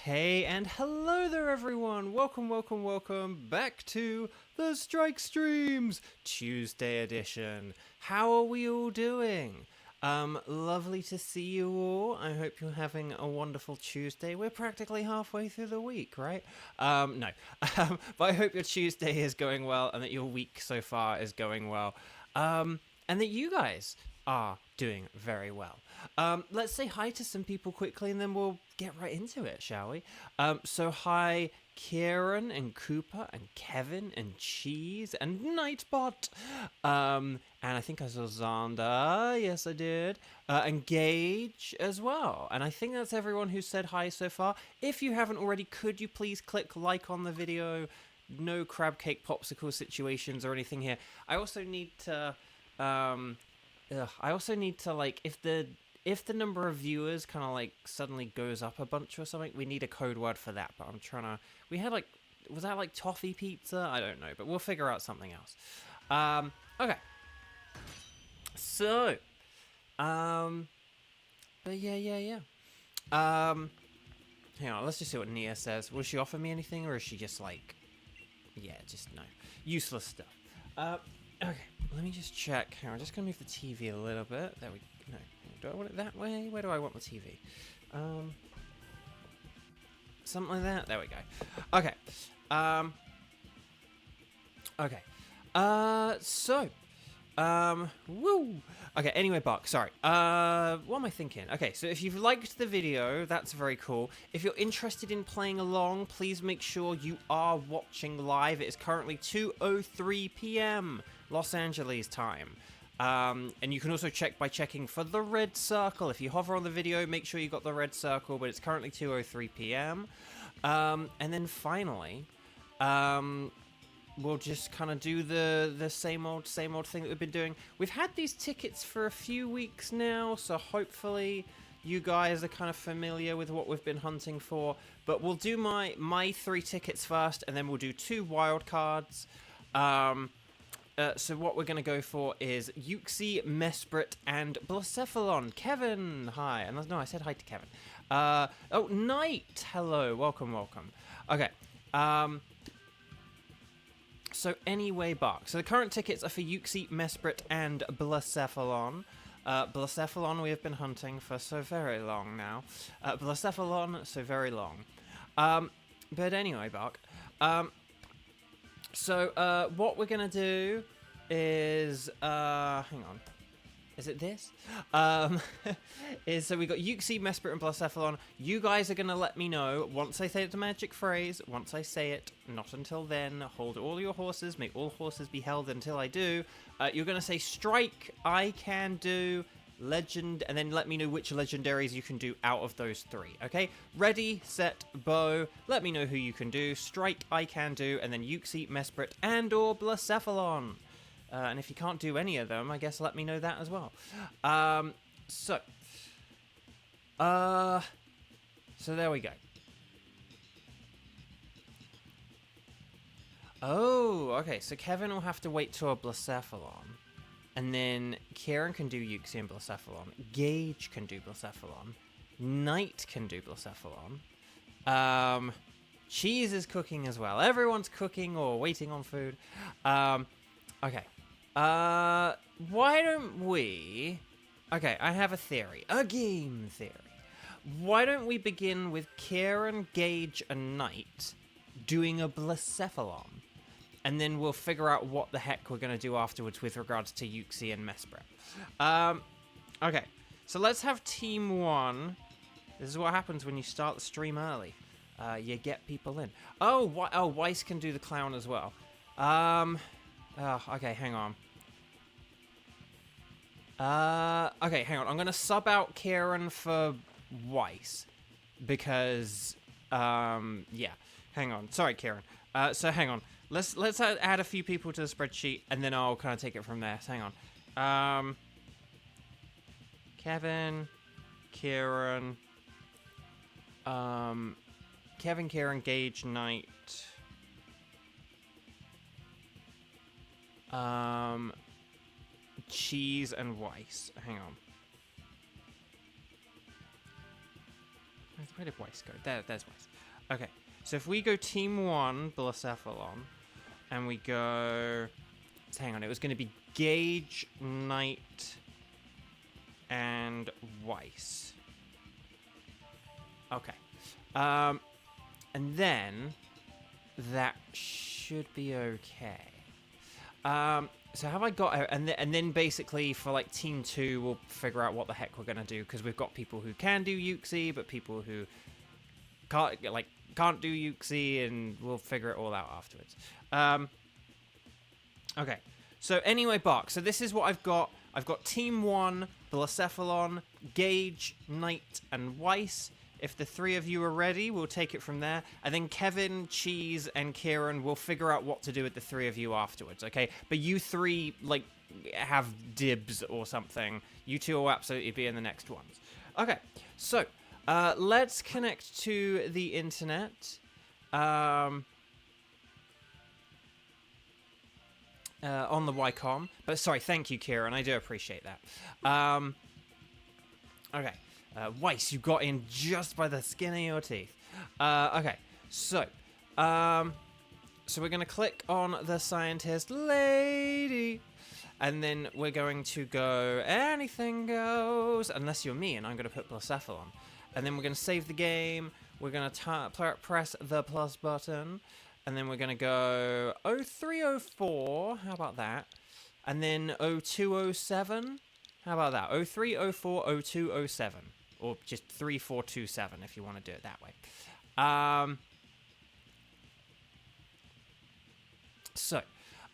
Hey and hello there everyone! Welcome back to the Strike Streams Tuesday edition. How are we all doing? Lovely to see you all. I hope you're having a wonderful Tuesday. We're practically halfway through the week, right? No. But I hope your Tuesday is going well and that your week so far is going well. And that you guys are doing very well. Let's say hi to some people quickly and then we'll get right into it, shall we? So hi Kieran and Cooper and Kevin and Cheese and Nightbot. And I think I saw Xander. Yes, I did. And Gage as well. And I think that's everyone who said hi so far. If you haven't already, could you please click like on the video? No crab cake popsicle situations or anything here. I also need to like if the number of viewers kind of like suddenly goes up a bunch or something, we need a code word for that. But I'm trying to. We had like, was that like toffee pizza? I don't know, but we'll figure out something else. Okay. So, but yeah. Hang on, let's just see what Nia says. Will she offer me anything, or is she just like, yeah, just no, useless stuff. Okay, let me just check. Hang on, I'm just gonna move the TV a little bit. There we go. No, do I want it that way? Where do I want the TV? Something like that. There we go. Okay. Woo. Okay, anyway, Buck, sorry. What am I thinking? Okay, so if you've liked the video, that's very cool. If you're interested in playing along, please make sure you are watching live. It is currently 2:03 p.m. Los Angeles time. And you can also check by checking for the red circle. If you hover on the video, make sure you got the red circle, but it's currently 2:03 p.m. And then finally, we'll just kind of do the same old thing that we've been doing. We've had these tickets for a few weeks now, so hopefully you guys are kind of familiar with what we've been hunting for. But we'll do my 3 tickets first, and then we'll do 2 wild cards. So what we're going to go for is Uxie, Mesprit, and Blacephalon. Kevin, hi. And no, I said hi to Kevin. Oh, Knight, hello. Welcome. Okay. So anyway, Buck. So the current tickets are for Uxie, Mesprit, and Blacephalon. Blacephalon we have been hunting for so very long now. Blacephalon, so very long. But anyway, Buck. So what we're gonna do is hang on. Is it this? So we got Uxie, Mesprit, and Blacephalon. You guys are gonna let me know once I say the magic phrase. Once I say it, not until then. Hold all your horses. May all horses be held until I do. You're gonna say strike. I can do legend, and then let me know which legendaries you can do out of those 3. Okay, ready, set, bow. Let me know who you can do. Strike, I can do, and then Uxie, Mesprit, and/or Blacephalon. And if you can't do any of them, I guess let me know that as well. So there we go. Oh, okay. So Kevin will have to wait till a Blacephalon. And then Kieran can do Uxie and Blacephalon. Gage can do Blacephalon. Knight can do Blacephalon. Cheese is cooking as well. Everyone's cooking or waiting on food. Okay. Why don't we... Okay, I have a theory. A game theory. Why don't we begin with Kieran, Gage, and Knight doing a Blacephalon? And then we'll figure out what the heck we're going to do afterwards with regards to Uxie and Mesprit. Okay, so let's have Team 1. This is what happens when you start the stream early. You get people in. Oh, Weiss can do the clown as well. Okay, hang on. Okay, hang on. I'm going to sub out Kieran for Weiss. Because, yeah. Hang on. Sorry, Kieran. So hang on. Let's add a few people to the spreadsheet, and then I'll kind of take it from there. So hang on. Kevin, Kieran, Gage, Knight, Cheese, and Weiss. Hang on. Where did Weiss go? There's Weiss. Okay, so if we go Team 1, Blacephalon, and we go... Hang on, it was going to be Gage, Knight, and Weiss. Okay. And then that should be okay. So have I got... And then basically for like Team 2, we'll figure out what the heck we're going to do, because we've got people who can do Uxie, but people who can't do Uxie, and we'll figure it all out afterwards. Okay, so anyway, Bark, so this is what I've got. I've got Team 1, Blacephalon, Gage, Knight, and Weiss. If the 3 of you are ready, we'll take it from there. And then Kevin, Cheese, and Kieran will figure out what to do with the 3 of you afterwards, okay? But you 3, like, have dibs or something. You 2 will absolutely be in the next ones. Okay, so, let's connect to the internet. On the Wycom. But sorry, thank you, Kieran. I do appreciate that. Okay. Weiss, you got in just by the skin of your teeth. Okay. So we're going to click on the scientist lady. And then we're going to go anything goes. Unless you're me, and I'm going to put Blacephalon. And then we're going to save the game. We're going to press the plus button. And then we're going to go 0304, how about that? And then 0207, how about that? 0304 0207, or just 3427 if you want to do it that way.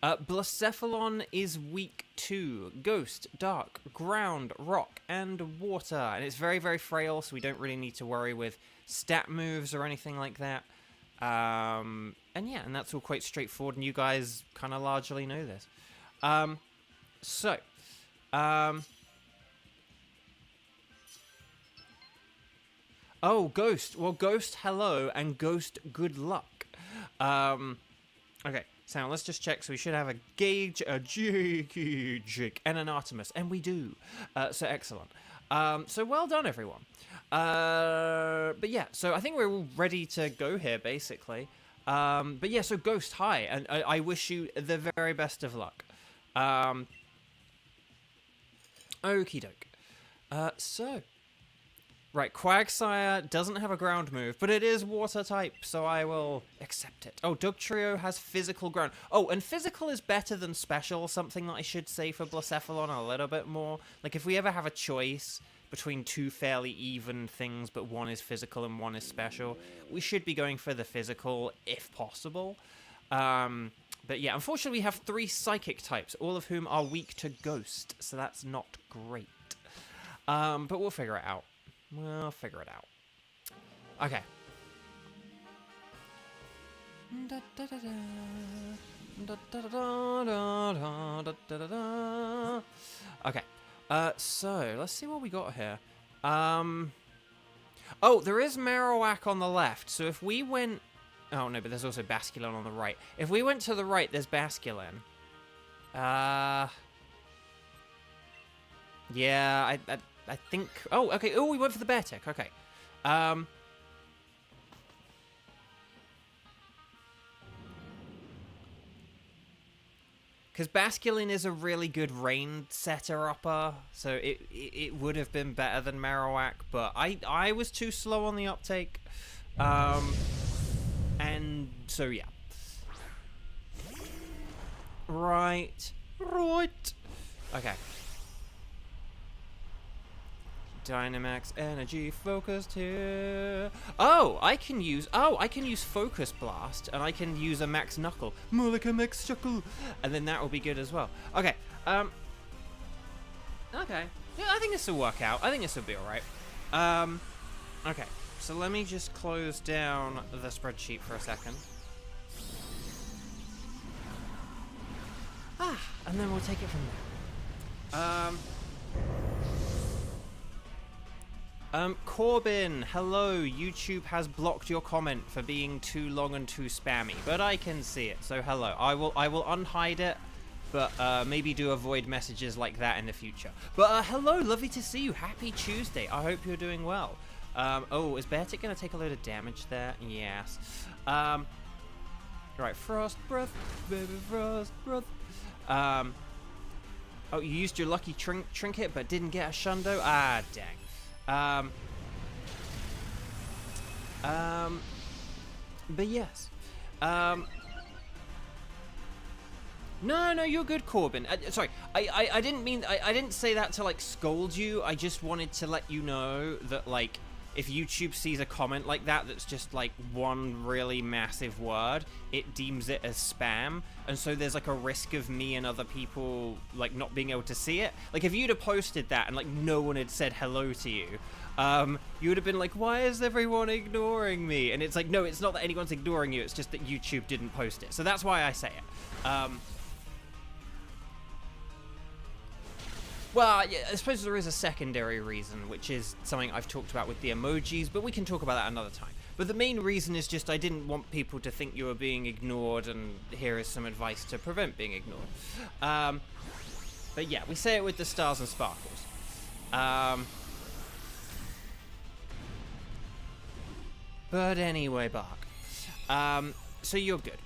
Blacephalon is weak to Ghost, Dark, Ground, Rock, and Water. And it's very, very frail, so we don't really need to worry with stat moves or anything like that. And yeah, and that's all quite straightforward, and you guys kind of largely know this. Oh, Ghost. Well, Ghost, hello, and Ghost, good luck. Okay, so let's just check. So we should have a Gage, a Jake, and an Artemis, and we do. So excellent. So well done, everyone. But yeah, so I think we're all ready to go here, basically. But yeah, so Ghost, hi, and I wish you the very best of luck. Okie doke. Right, Quagsire doesn't have a ground move, but it is water type, so I will accept it. Oh, Dugtrio has physical ground. Oh, and physical is better than special, something that I should say for Blacephalon a little bit more. Like, if we ever have a choice between 2 fairly even things, but one is physical and one is special, we should be going for the physical, if possible. But yeah, unfortunately we have 3 psychic types, all of whom are weak to Ghost, so that's not great. But we'll figure it out. We'll figure it out. Okay. Okay. So, let's see what we got here. Oh, there is Marowak on the left, so if we went... Oh, no, but there's also Basculin on the right. If we went to the right, there's Basculin. Yeah, I think... Oh, okay. Oh, we went for the Beartick. Okay. Because Basculin is a really good rain setter-upper, so it would have been better than Marowak, but I was too slow on the uptake. And so, yeah. Right. Okay. Dynamax energy focused here. Oh, I can use Focus Blast, and I can use a Max Knuckle. More like a Max Chuckle. And then that will be good as well. Okay. Okay. Yeah, I think this will work out. I think this will be alright. Okay. So let me just close down the spreadsheet for a second. And then we'll take it from there. Corbin, hello. YouTube has blocked your comment for being too long and too spammy, but I can see it, so hello. I will unhide it, but maybe do avoid messages like that in the future. But hello, lovely to see you. Happy Tuesday. I hope you're doing well. Oh, is Beartic gonna take a load of damage there? Yes. Right, Frost Breath, baby Frost Breath. Oh, you used your lucky trinket, but didn't get a Shundo? Ah, dang. But yes. No, you're good, Corbin. Sorry, I didn't mean, I didn't say that to, like, scold you. I just wanted to let you know that, like, if YouTube sees a comment like that that's just, like, one really massive word, it deems it as spam. And so there's, like, a risk of me and other people, like, not being able to see it. Like, if you'd have posted that and, like, no one had said hello to you, you would have been like, why is everyone ignoring me? And it's like, no, it's not that anyone's ignoring you. It's just that YouTube didn't post it. So that's why I say it. Well, yeah, I suppose there is a secondary reason, which is something I've talked about with the emojis, but we can talk about that another time. But the main reason is just I didn't want people to think you were being ignored, and here is some advice to prevent being ignored. But yeah, we say it with the stars and sparkles. But anyway, Bark. So you're good.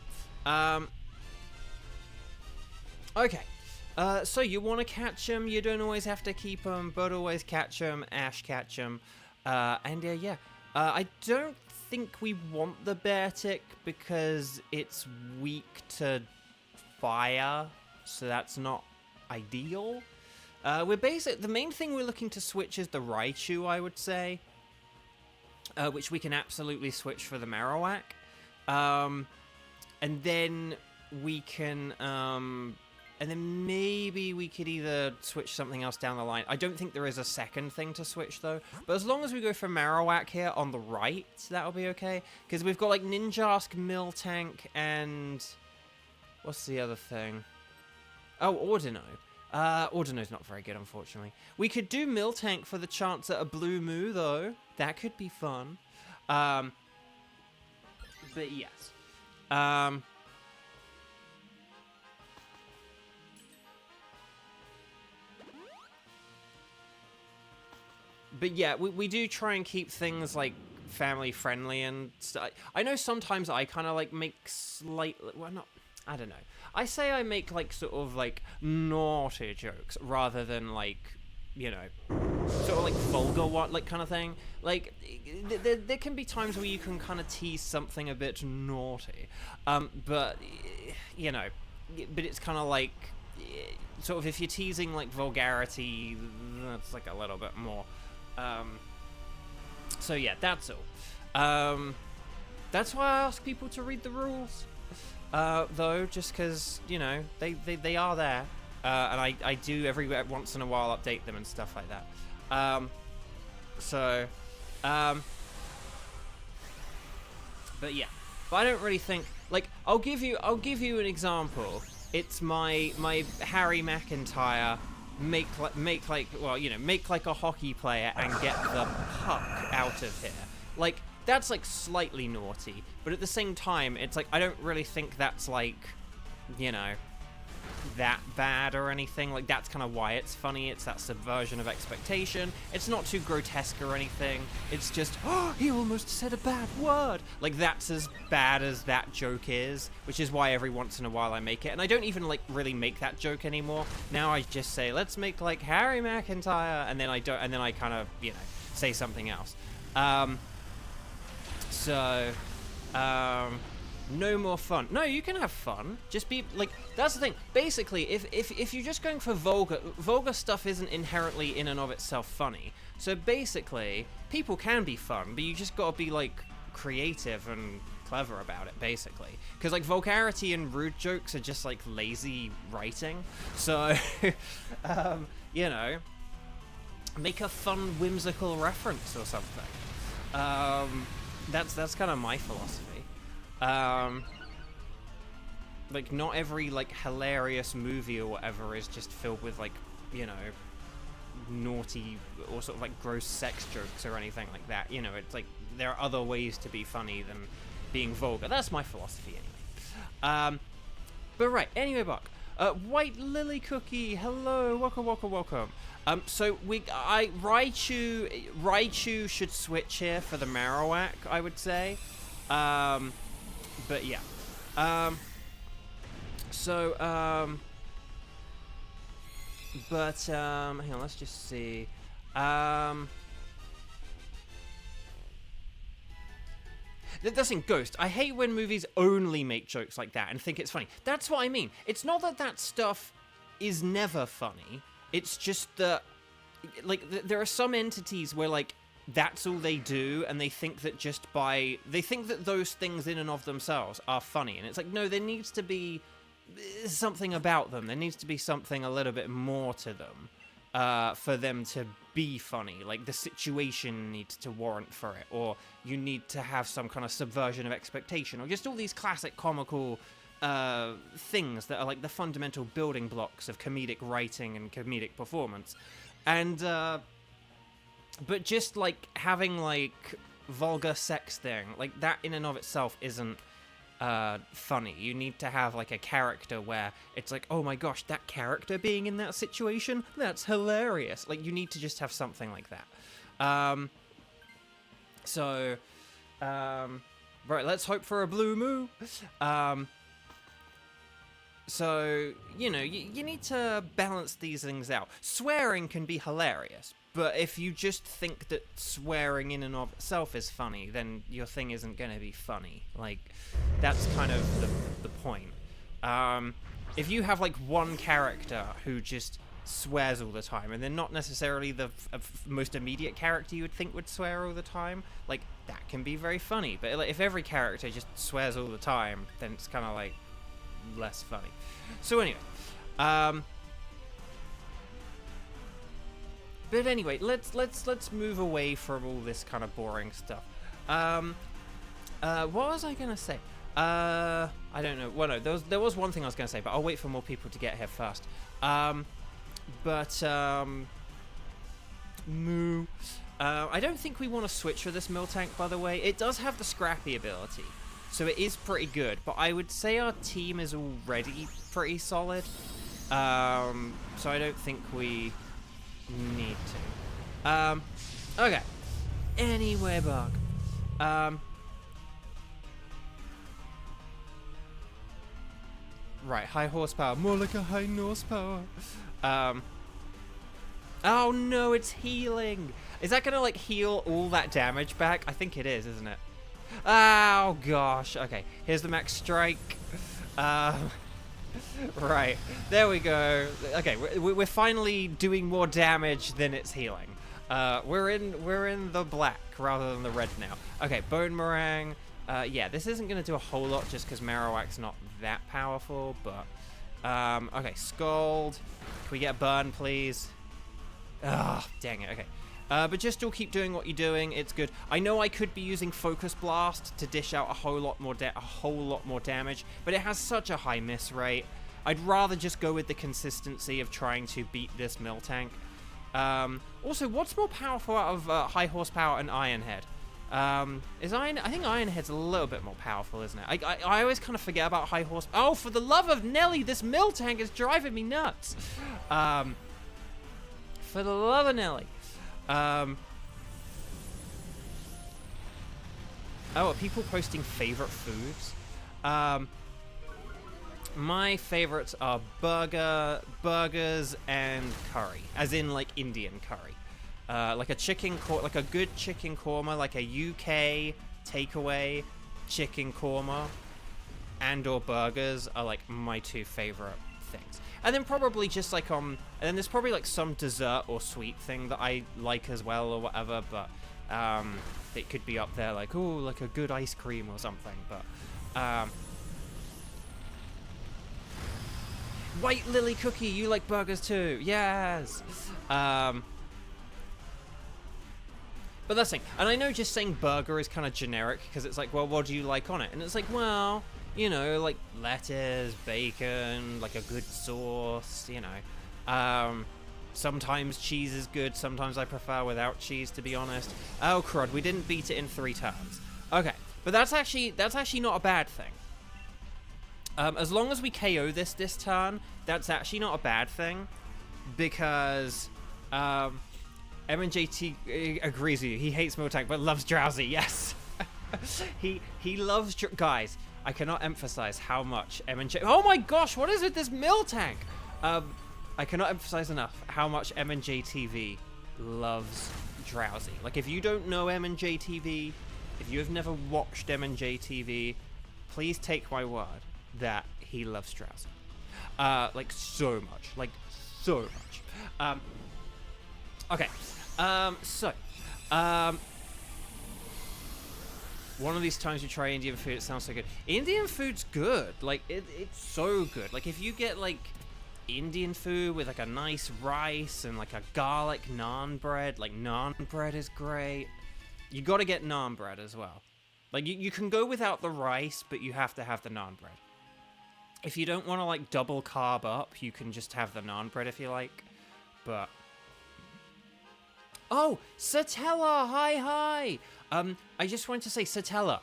Okay. So you want to catch them, you don't always have to keep them, but always catch them, Ash catch them. Yeah. I don't think we want the Beartic because it's weak to fire, so that's not ideal. The main thing we're looking to switch is the Raichu, I would say. Which we can absolutely switch for the Marowak. And then we can, and then maybe we could either switch something else down the line. I don't think there is a second thing to switch, though. But as long as we go for Marowak here on the right, that'll be okay. Because we've got, like, Ninjask, Miltank, and... what's the other thing? Oh, Ordino. Ordino's not very good, unfortunately. We could do Miltank for the chance at a Blue Moo, though. That could be fun. But yes. But yeah, we do try and keep things, like, family friendly and stuff. I know sometimes I kind of, like, make slightly... well, not... I don't know. I say I make, like, sort of, like, naughty jokes rather than, like, you know, sort of, like, vulgar one, like, kind of thing. Like, there can be times where you can kind of tease something a bit naughty. But, you know, but it's kind of like... sort of if you're teasing, like, vulgarity, that's, like, a little bit more... so yeah, that's all. That's why I ask people to read the rules. Though, just because, you know, they are there. And I do every once in a while update them and stuff like that. But yeah. But I don't really think, like, I'll give you an example. It's my Harry McIntyre make like a hockey player and get the puck out of here. Like, that's, like, slightly naughty, but at the same time, it's like, I don't really think that's, like, you know, that bad or anything. Like, that's kind of why it's funny. It's that subversion of expectation. It's not too grotesque or anything. It's just, oh, he almost said a bad word. Like, that's as bad as that joke is, which is why every once in a while I make it. And I don't even, like, really make that joke anymore. Now I just say, let's make, like, Harry McIntyre, and then I kind of, you know, say something else. No more fun. No, you can have fun. Just be, like, that's the thing. Basically, if you're just going for vulgar stuff isn't inherently in and of itself funny. So basically, people can be fun, but you just gotta be, like, creative and clever about it, basically. Because, like, vulgarity and rude jokes are just, like, lazy writing. So, you know, make a fun, whimsical reference or something. That's kind of my philosophy. Like, not every, like, hilarious movie or whatever is just filled with, like, you know, naughty or sort of, like, gross sex jokes or anything like that. You know, it's like, there are other ways to be funny than being vulgar. That's my philosophy, anyway. But right, anyway, Buck. White Lily Cookie, hello, welcome. So Raichu should switch here for the Marowak, I would say. But yeah. Hang on, let's just see. That's in Ghost. I hate when movies only make jokes like that and think it's funny. That's what I mean. It's not that stuff is never funny. It's just that, like, there are some entities where, like, that's all they do, and they think that they think that those things in and of themselves are funny. And it's like, no, there needs to be something about them. There needs to be something a little bit more to them for them to be funny. Like, the situation needs to warrant for it, or you need to have some kind of subversion of expectation, or just all these classic comical things that are like the fundamental building blocks of comedic writing and comedic performance. And but just like having like vulgar sex thing, like that in and of itself isn't funny. You need to have like a character where it's like, oh my gosh, that character being in that situation, that's hilarious. Like, you need to just have something like that. Right, let's hope for a blue moo. So, you know, you need to balance these things out. Swearing can be hilarious, but if you just think that swearing in and of itself is funny, then your thing isn't going to be funny. Like, that's kind of the point. If you have, like, one character who just swears all the time, and they're not necessarily the most immediate character you would think would swear all the time, like, that can be very funny. But like, if every character just swears all the time, then it's kind of, like, less funny. So anyway, but anyway, let's move away from all this kind of boring stuff. What was I gonna say? I don't know. Well, no, there was one thing I was gonna say, but I'll wait for more people to get here first. Moo. I don't think we want to switch for this Miltank, by the way. It does have the Scrappy ability, so it is pretty good, but I would say our team is already pretty solid. So I don't think we need to. Okay. Anyway, bug. Right, high horsepower. More like a high horsepower. Oh no, it's healing. Is that gonna, like, heal all that damage back? I think it is, isn't it? Oh gosh. Okay, here's the max strike. Right, there we go. Okay, we're finally doing more damage than it's healing. We're in the black rather than the red now. Okay, Bone Meringue. Yeah, this isn't gonna do a whole lot just because Marowak's not that powerful, but okay, Scald. Can we get a burn, please? Ah, dang it. Okay. But just still keep doing what you're doing. It's good. I know I could be using Focus Blast to dish out a whole lot more damage, but it has such a high miss rate. I'd rather just go with the consistency of trying to beat this Miltank. Also, what's more powerful out of High Horsepower and Ironhead? I think Ironhead's a little bit more powerful, isn't it? I always kind of forget about High Horsepower. Oh, for the love of Nelly, this Miltank is driving me nuts. For the love of Nelly. Oh, are people posting favorite foods? My favorites are burgers and curry, as in like Indian curry. Like a good chicken korma, like a UK takeaway chicken korma and or burgers are like my two favorite things. And then probably just like and then there's probably like some dessert or sweet thing that I like as well or whatever, but it could be up there like, oh, like a good ice cream or something. But White Lily Cookie, you like burgers too? Yes. But that's the thing. And I know just saying burger is kind of generic because it's like, well, what do you like on it? And it's like, well, you know, like lettuce, bacon, like a good sauce, you know. Sometimes cheese is good. Sometimes I prefer without cheese, to be honest. Oh, crud. We didn't beat it in 3 turns. Okay. But that's actually not a bad thing. As long as we KO this turn, that's actually not a bad thing. Because MNJT agrees with you. He hates Miltank, but loves Drowsy. Yes. he loves... Guys, I cannot emphasize how much MNJ... Oh my gosh, what is with this Miltank? I cannot emphasize enough how much MNJTV loves Drowsy. Like, if you don't know MNJTV, if you have never watched MNJTV, please take my word that he loves Drowsy. Like, so much. Like, so much. Okay. One of these times you try Indian food, it sounds so good. Indian food's good. Like, it's so good. Like, if you get, like, Indian food with, like, a nice rice and, like, a garlic naan bread. Like, naan bread is great. You gotta get naan bread as well. Like, you can go without the rice, but you have to have the naan bread. If you don't want to, like, double carb up, you can just have the naan bread if you like. But... Oh, Satella, hi. I just wanted to say, Satella,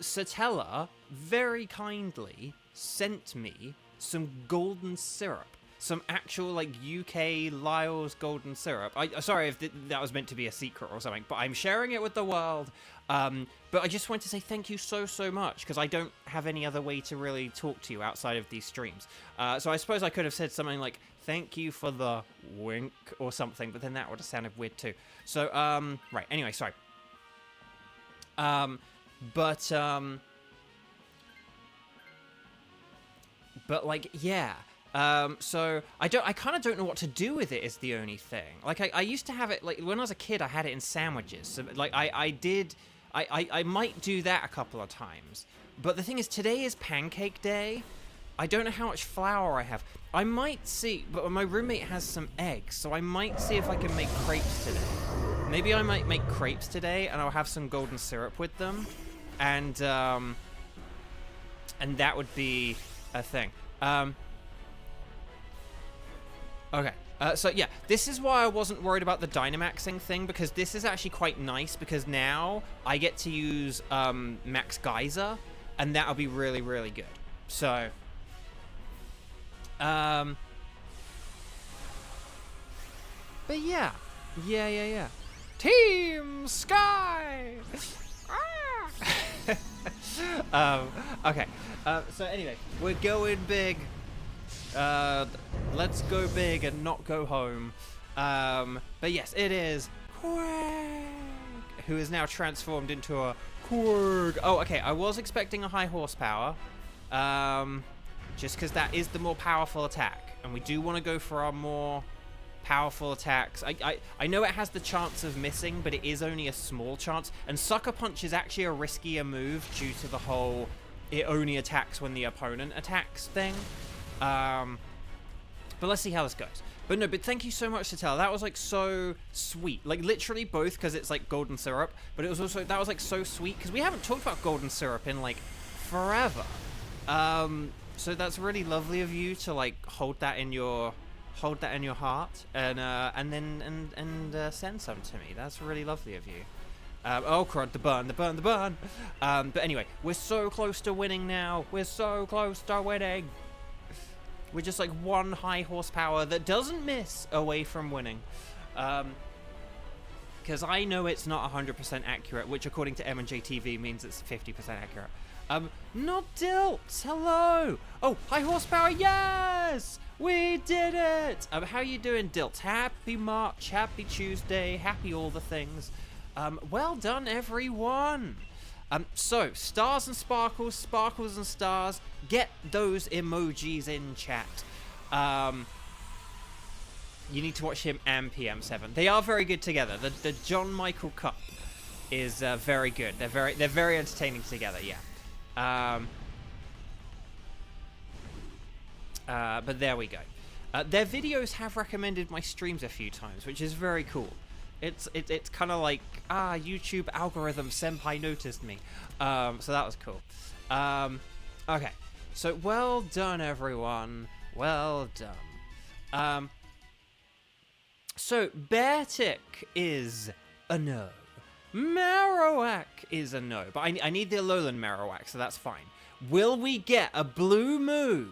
Satella very kindly sent me some golden syrup. Some actual, like, UK Lyle's golden syrup. Sorry if that was meant to be a secret or something, but I'm sharing it with the world. But I just wanted to say thank you so much, because I don't have any other way to really talk to you outside of these streams. So I suppose I could have said something like, thank you for the wink or something, but then that would have sounded weird too. So, right, anyway, sorry. But like, yeah. So I kind of don't know what to do with it is the only thing. Like, I used to have it, like, when I was a kid, I had it in sandwiches. So, like, I might do that a couple of times. But the thing is, today is pancake day. I don't know how much flour I have. I might see, but my roommate has some eggs, so I might see if I can make crepes today. Maybe I might make crepes today, and I'll have some golden syrup with them. And that would be a thing. Okay, so yeah, this is why I wasn't worried about the Dynamaxing thing, because this is actually quite nice, because now I get to use Max Geyser, and that'll be really, really good. So, but yeah. Team Sky! Okay, so anyway, we're going big. Let's go big and not go home. But yes, it is Quirk, who is now transformed into a Quirk. Oh, okay, I was expecting a high horsepower, just because that is the more powerful attack, and we do want to go for our more powerful attacks. I know it has the chance of missing, but it is only a small chance, and Sucker Punch is actually a riskier move due to the whole it only attacks when the opponent attacks thing. But let's see how this goes. But no, but thank you so much, Satel. That was, like, so sweet. Like, literally both because it's, like, golden syrup, but it was also, that was, like, so sweet because we haven't talked about golden syrup in, like, forever. So that's really lovely of you to, like, hold that in your heart and then send some to me. That's really lovely of you. Oh crud, the burn. But anyway, we're so close to winning now. We're so close to winning. We're just like one high horsepower that doesn't miss away from winning. Because I know it's not 100% accurate, which according to M&J TV means it's 50% accurate. Not Dilts, hello! Oh, high horsepower, yes! We did it! How you doing, Dilts? Happy March, happy Tuesday, happy all the things. Well done, everyone! So, stars and sparkles, sparkles and stars, get those emojis in chat. You need to watch him and PM7. They are very good together. The John Michael Cup is very good. They're very entertaining together, yeah. But there we go. Their videos have recommended my streams a few times, which is very cool. It's kind of like, YouTube algorithm senpai noticed me. So that was cool. Okay. So well done, everyone. Well done. So Beartick is a no. Marowak is a no. But I need the Alolan Marowak, so that's fine. Will we get a Blue Moo?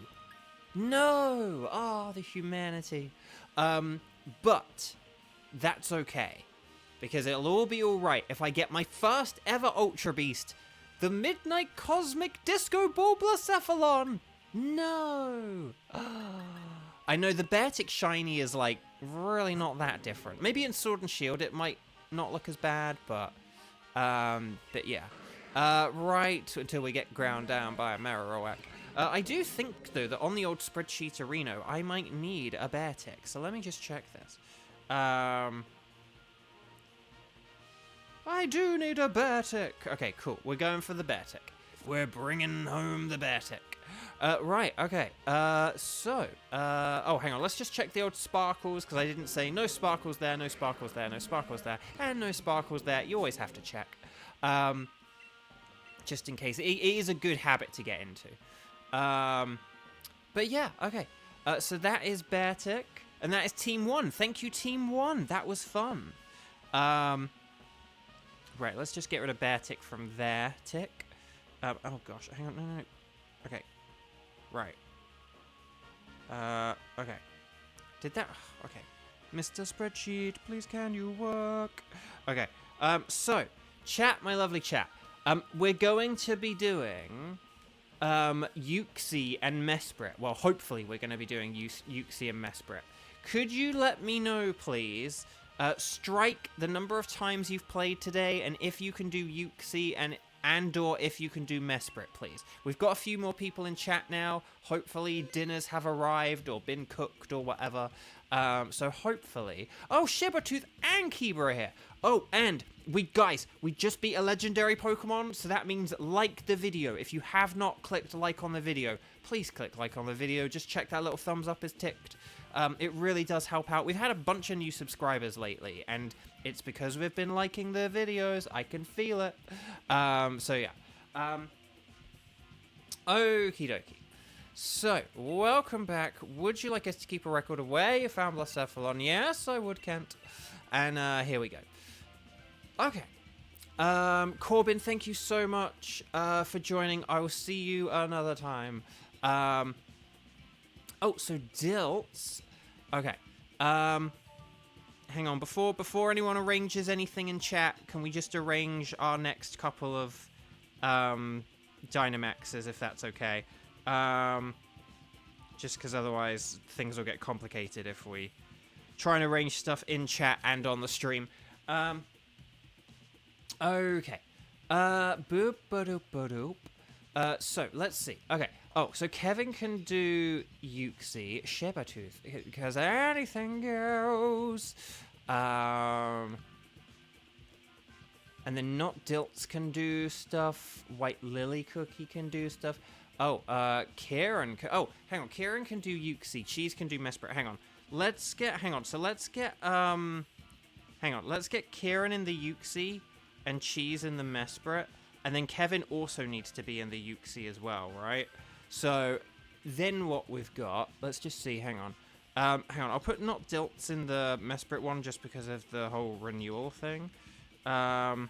No. Oh, the humanity. But that's okay, because it'll all be alright if I get my first ever Ultra Beast, the Midnight Cosmic Disco Ball Blacephalon! No! I know the Beartic Shiny is, like, really not that different. Maybe in Sword and Shield it might not look as bad, but yeah. Right until we get ground down by a Marowak. I do think, though, that on the old spreadsheet Arena, I might need a Beartic. So let me just check this. I do need a Beartic. Okay, cool. We're going for the Beartic. We're bringing home the Beartic. Right, okay. Oh, hang on. Let's just check the old sparkles, because I didn't say no sparkles there, no sparkles there, no sparkles there, and no sparkles there. You always have to check. Just in case. It is a good habit to get into. But yeah, okay. So that is Beartic, and that is Team 1. Thank you, Team 1. That was fun. Right, let's just get rid of Beartic from there. Tick. Oh gosh, hang on, no. Okay. Right. Okay. Did that... Okay. Mr. Spreadsheet, please can you work? Okay. So, chat, my lovely chat. We're going to be doing... Uxie and Mesprit. Well, hopefully we're going to be doing Uxie and Mesprit. Could you let me know, please, strike the number of times you've played today, and if you can do Uxie and or if you can do Mesprit, please. We've got a few more people in chat now. Hopefully dinners have arrived or been cooked or whatever. So hopefully... Oh, Shibertooth and Kiba are here. Oh, and we just beat a legendary Pokemon, so that means like the video. If you have not clicked like on the video, please click like on the video. Just check that little thumbs up is ticked. It really does help out. We've had a bunch of new subscribers lately, and it's because we've been liking the videos. I can feel it. So yeah. Okie dokie. So, welcome back. Would you like us to keep a record of where you found Blacephalon? Yes, I would, Kent. And here we go. Okay. Corbin, thank you so much for joining. I will see you another time. Oh, so Dilts. Okay. Hang on. Before anyone arranges anything in chat, can we just arrange our next couple of Dynamaxes, if that's okay? Just because otherwise things will get complicated if we try and arrange stuff in chat and on the stream. Okay. Boop, ba-doop, ba-doop. So, let's see. Okay. Oh, so Kevin can do Uxie, Shibertooth, because anything goes. And then Not Dilts can do stuff. White Lily Cookie can do stuff. Oh, Kieran. Oh, hang on. Kieran can do Uxie. Cheese can do Mesprit. Hang on. Let's get. Hang on. So let's get. Hang on. Let's get Kieran in the Uxie and Cheese in the Mesprit, and then Kevin also needs to be in the Uxie as well, right? So then what we've got. Let's just see. Hang on. Hang on. I'll put Not Dilts in the Mesprit one just because of the whole renewal thing. And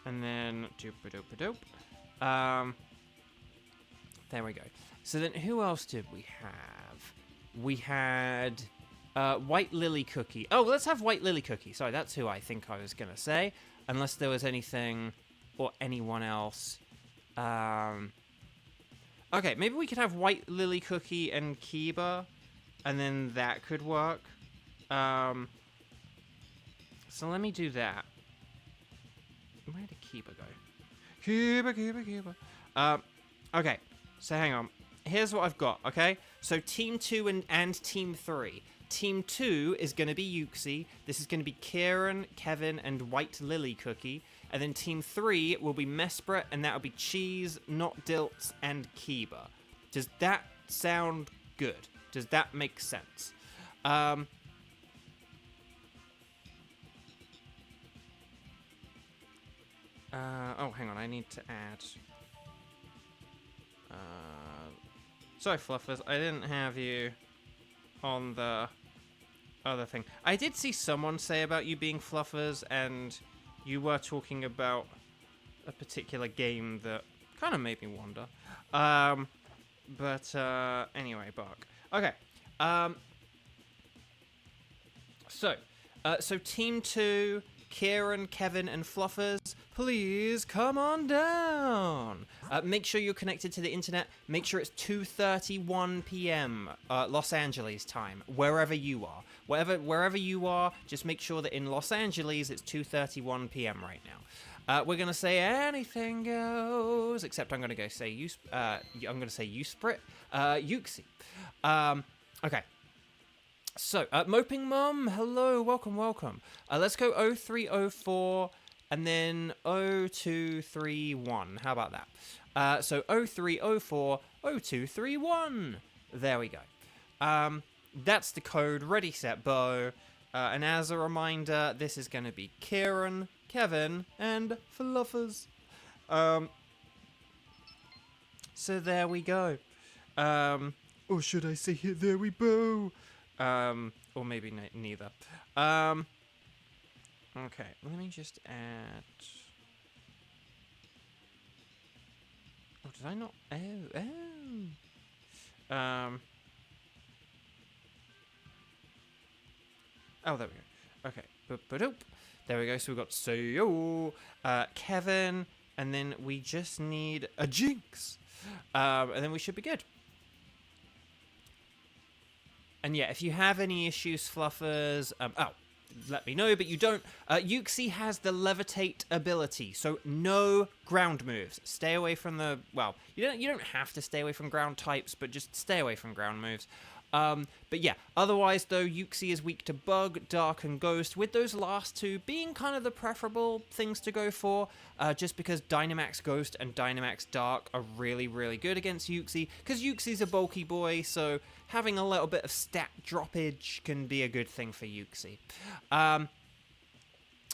then doop-a-doop-a-doop. There we go. So then who else did we have? We had White Lily Cookie. Oh, let's have White Lily Cookie. Sorry, that's who I think I was going to say. Unless there was anything or anyone else. Okay, maybe we could have White Lily Cookie and Kiba. And then that could work. So let me do that. Where did Kiba go? Kiba. Okay. So hang on. Here's what I've got, okay? So Team 2 and Team 3. Team 2 is going to be Uxie. This is going to be Kieran, Kevin, and White Lily Cookie. And then Team 3 will be Mesprit, and that will be Cheese, Not Dilts, and Kiba. Does that sound good? Does that make sense? Oh, hang on. I need to add... sorry, Fluffers, I didn't have you on the other thing. I did see someone say about you being Fluffers, and you were talking about a particular game that kind of made me wonder. But anyway, Bark. Okay. So Team 2, Kieran, Kevin, and Fluffers, please come on down. Make sure you're connected to the internet. Make sure it's 2:31 p.m. Los Angeles time, wherever you are. Wherever you are, just make sure that in Los Angeles it's 2:31 p.m. right now. We're gonna say anything goes, except I'm gonna say Usprit, Yuxi. Okay. So, Moping Mum, hello, welcome. Let's go 0304 and then 0231. How about that? So 0304 0231. There we go. That's the code. Ready, set, bow. And as a reminder, this is going to be Kieran, Kevin, and Fluffers. So there we go. Or should I say, here, there we bow. Or maybe neither. Okay, let me just add... Oh, did I not... Oh, there we go. Okay, boop. There we go, so we've got Sayo, Kevin, and then we just need a Jinx. And then we should be good. And yeah, if you have any issues, Fluffers, let me know, but you don't. Yuxi has the levitate ability, so no ground moves. Stay away from the, well, you don't have to stay away from ground types, but just stay away from ground moves. But yeah, otherwise though, Yuxi is weak to Bug, Dark, and Ghost, with those last two being kind of the preferable things to go for, just because Dynamax Ghost and Dynamax Dark are really, really good against Yuxi, because Yuxi's a bulky boy, so having a little bit of stat droppage can be a good thing for Yuxi.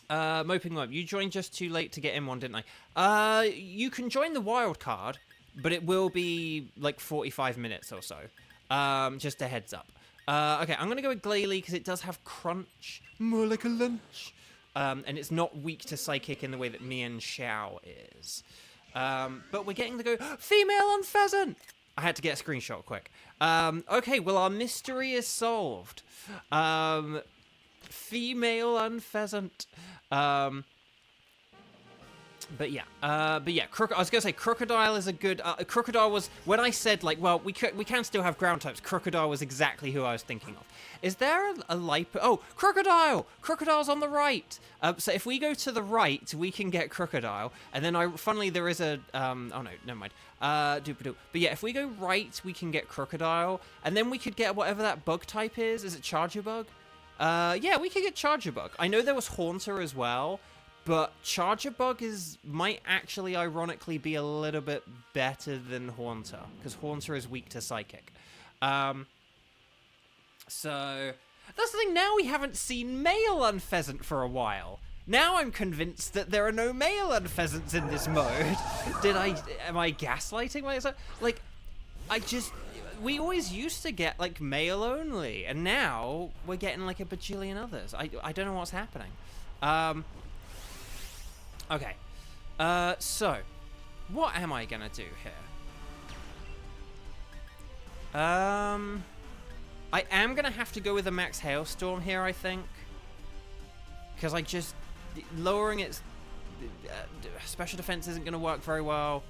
Moping Web, you joined just too late to get in one, didn't I? You can join the wild card, but it will be like 45 minutes or so. Just a heads up. Okay, I'm gonna go with Glalie because it does have crunch, more like a lunch. And it's not weak to Psychic in the way that Mian Xiao is. But we're getting to go, female on Pheasant! I had to get a screenshot quick. Okay, well, our mystery is solved. Female on Pheasant. But yeah, I was gonna say Crocodile is a good. Crocodile was, when I said like, well, we can still have ground types. Crocodile was exactly who I was thinking of. Is there a Lipo? Oh, Crocodile! Crocodile's on the right. So if we go to the right, we can get Crocodile, and then funnily there is a oh no, never mind. But yeah, if we go right, we can get Crocodile, and then we could get whatever that bug type is. Is it Charger Bug? Yeah, we could get Charger Bug. I know there was Haunter as well. But Charger Bug might actually ironically be a little bit better than Haunter, because Haunter is weak to Psychic. So that's the thing, now we haven't seen male Unpheasant for a while. Now I'm convinced that there are no male Unpheasants in this mode. Am I gaslighting myself? Like, we always used to get like male only, and now we're getting like a bajillion others. I don't know what's happening. Okay, so, what am I gonna do here? I am gonna have to go with a Max Hailstorm here, I think. Because lowering its special defense isn't gonna work very well.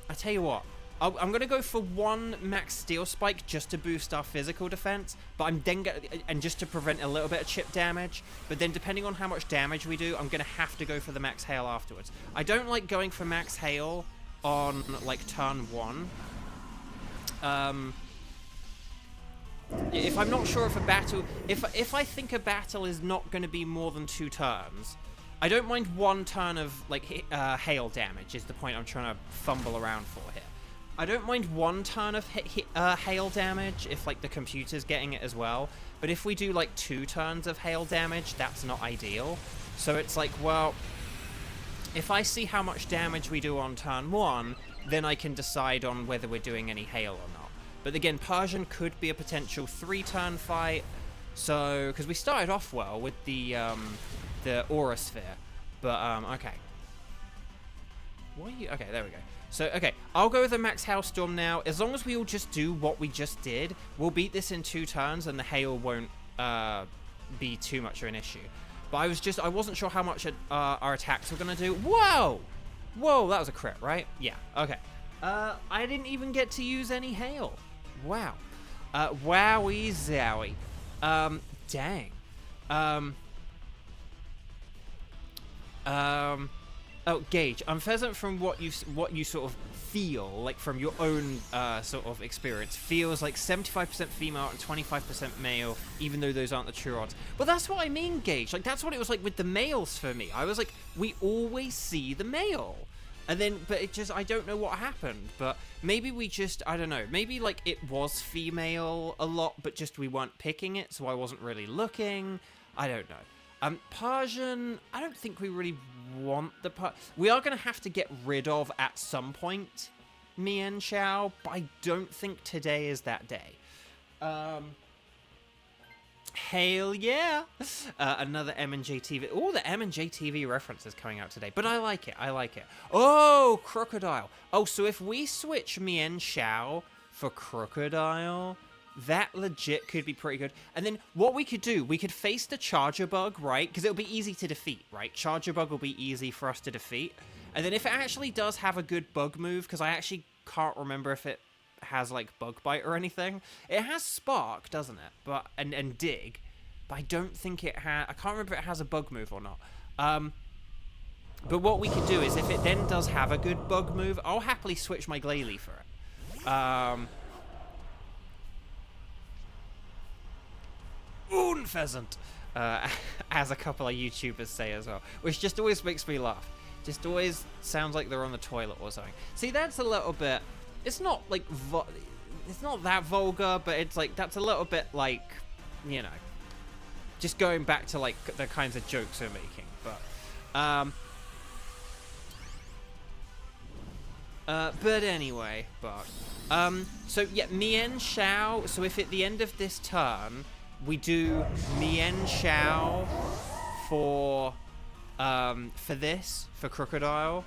I tell you what, I'm gonna go for one Max Steel Spike just to boost our physical defense, but I'm then and just to prevent a little bit of chip damage. But then depending on how much damage we do, I'm gonna have to go for the Max Hail afterwards. I don't like going for Max Hail on like turn 1. If I'm not sure if a battle, if I think a battle is not going to be more than 2 turns, I don't mind 1 turn of like hail damage. Is the point I'm trying to fumble around for here. I don't mind 1 turn of hail damage if like the computer's getting it as well, but if we do like 2 turns of hail damage, that's not ideal. So it's like, well, if I see how much damage we do on turn 1, then I can decide on whether we're doing any hail or not. But again, Persian could be a potential 3-turn fight, so because we started off well with the Aura Sphere, but okay. What are you? Okay, there we go. So, okay, I'll go with the Max Hailstorm now. As long as we all just do what we just did, we'll beat this in 2 turns and the hail won't be too much of an issue. But I wasn't sure how much our attacks were going to do. Whoa! Whoa, that was a crit, right? Yeah, okay. I didn't even get to use any hail. Wow. Wowie zowie. Dang. Oh, Gage, Unpheasant, from what you sort of feel, like from your own sort of experience, feels like 75% female and 25% male, even though those aren't the true odds. But that's what I mean, Gage. Like, that's what it was like with the males for me. I was like, we always see the male. And then, but it just, I don't know what happened, but maybe we just, I don't know, maybe like it was female a lot, but just we weren't picking it, so I wasn't really looking. I don't know. Persian, I don't think we really want the we are going to have to get rid of at some point Mian Xiao, but I don't think today is that day. Hail yeah! Another M&J TV. Oh, the M&J TV references coming out today, but I like it. I like it. Oh, Crocodile. Oh, so if we switch Mian Xiao for Crocodile, that legit could be pretty good. And then what we could do, we could face the Charger Bug, right? Because it'll be easy to defeat, right? Charger Bug will be easy for us to defeat. And then if it actually does have a good bug move, because I actually can't remember if it has like Bug Bite or anything. It has Spark, doesn't it? But and Dig. But I don't think it has... I can't remember if it has a bug move or not. But what we could do is if it then does have a good bug move, I'll happily switch my Glalie for it. Unpheasant, as a couple of YouTubers say as well, which just always makes me laugh. Just always sounds like they're on the toilet or something. See, that's a little bit. It's not like it's not that vulgar, but it's like that's a little bit like, you know, just going back to like the kinds of jokes we're making. But anyway, so yeah, Mian Xiao. So if at the end of this turn we do Mian Xiao for Crocodile,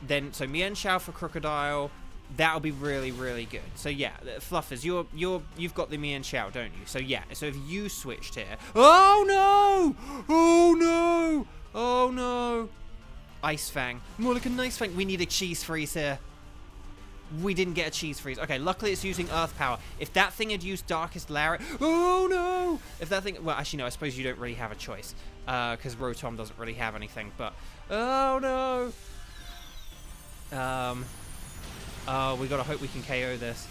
then so Mian Xiao for Crocodile, that'll be really, really good. So yeah, Fluffers, you've got the Mian Xiao, don't you? So yeah, so if you switched here, oh no, oh no, oh no, Ice Fang, more like a nice Fang. We need a cheese freeze here. We didn't get a cheese freeze. Okay, luckily it's using Earth Power. If that thing had used Darkest Lariat... Oh, no! If that thing... Well, actually, no, I suppose you don't really have a choice. Because Rotom doesn't really have anything, but... Oh, no! Oh, we gotta hope we can KO this.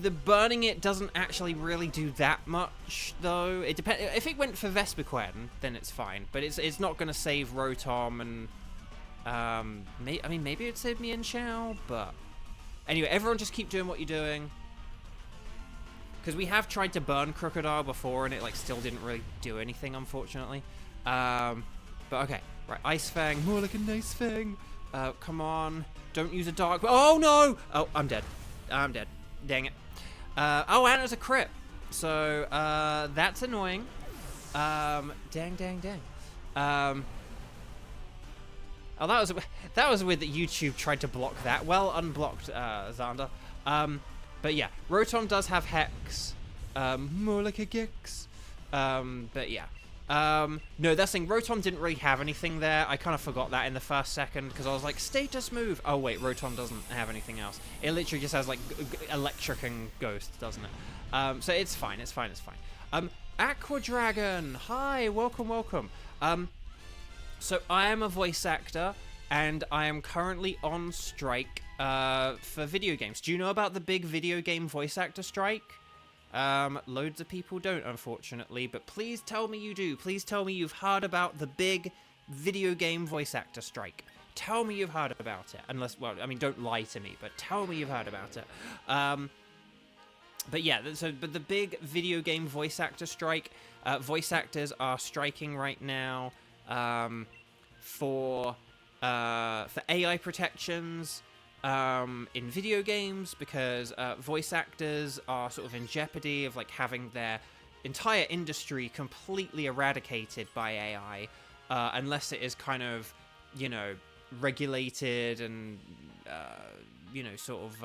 The burning it doesn't actually really do that much, though. It depends. If it went for Vespiquen, then it's fine. But it's not gonna save Rotom and... I mean, maybe it'd save Mian Xiao, but... Anyway, everyone just keep doing what you're doing. Because we have tried to burn Crocodile before, and it, like, still didn't really do anything, unfortunately. But, okay. Right, Ice Fang. More like a nice Fang. Come on. Don't use a Dark... Oh, no! Oh, I'm dead. I'm dead. Dang it. Oh, and it was a crit. So, that's annoying. Dang. Oh, that was weird that YouTube tried to block that. Well, unblocked, Xander. But yeah, Rotom does have Hex. More like a Gex. But yeah. No, that's the thing. Rotom didn't really have anything there. I kind of forgot that in the first second because I was like, status move. Oh, wait, Rotom doesn't have anything else. It literally just has, like, Electric and Ghost, doesn't it? So it's fine. It's fine. Aqua Dragon. Hi, welcome. So I am a voice actor, and I am currently on strike for video games. Do you know about the big video game voice actor strike? Loads of people don't, unfortunately, but please tell me you do. Please tell me you've heard about the big video game voice actor strike. Tell me you've heard about it. Unless, well, I mean, don't lie to me, but tell me you've heard about it. But yeah, but the big video game voice actor strike, voice actors are striking right now. For AI protections in video games, because voice actors are sort of in jeopardy of like having their entire industry completely eradicated by AI, unless it is kind of, you know, regulated and, you know, sort of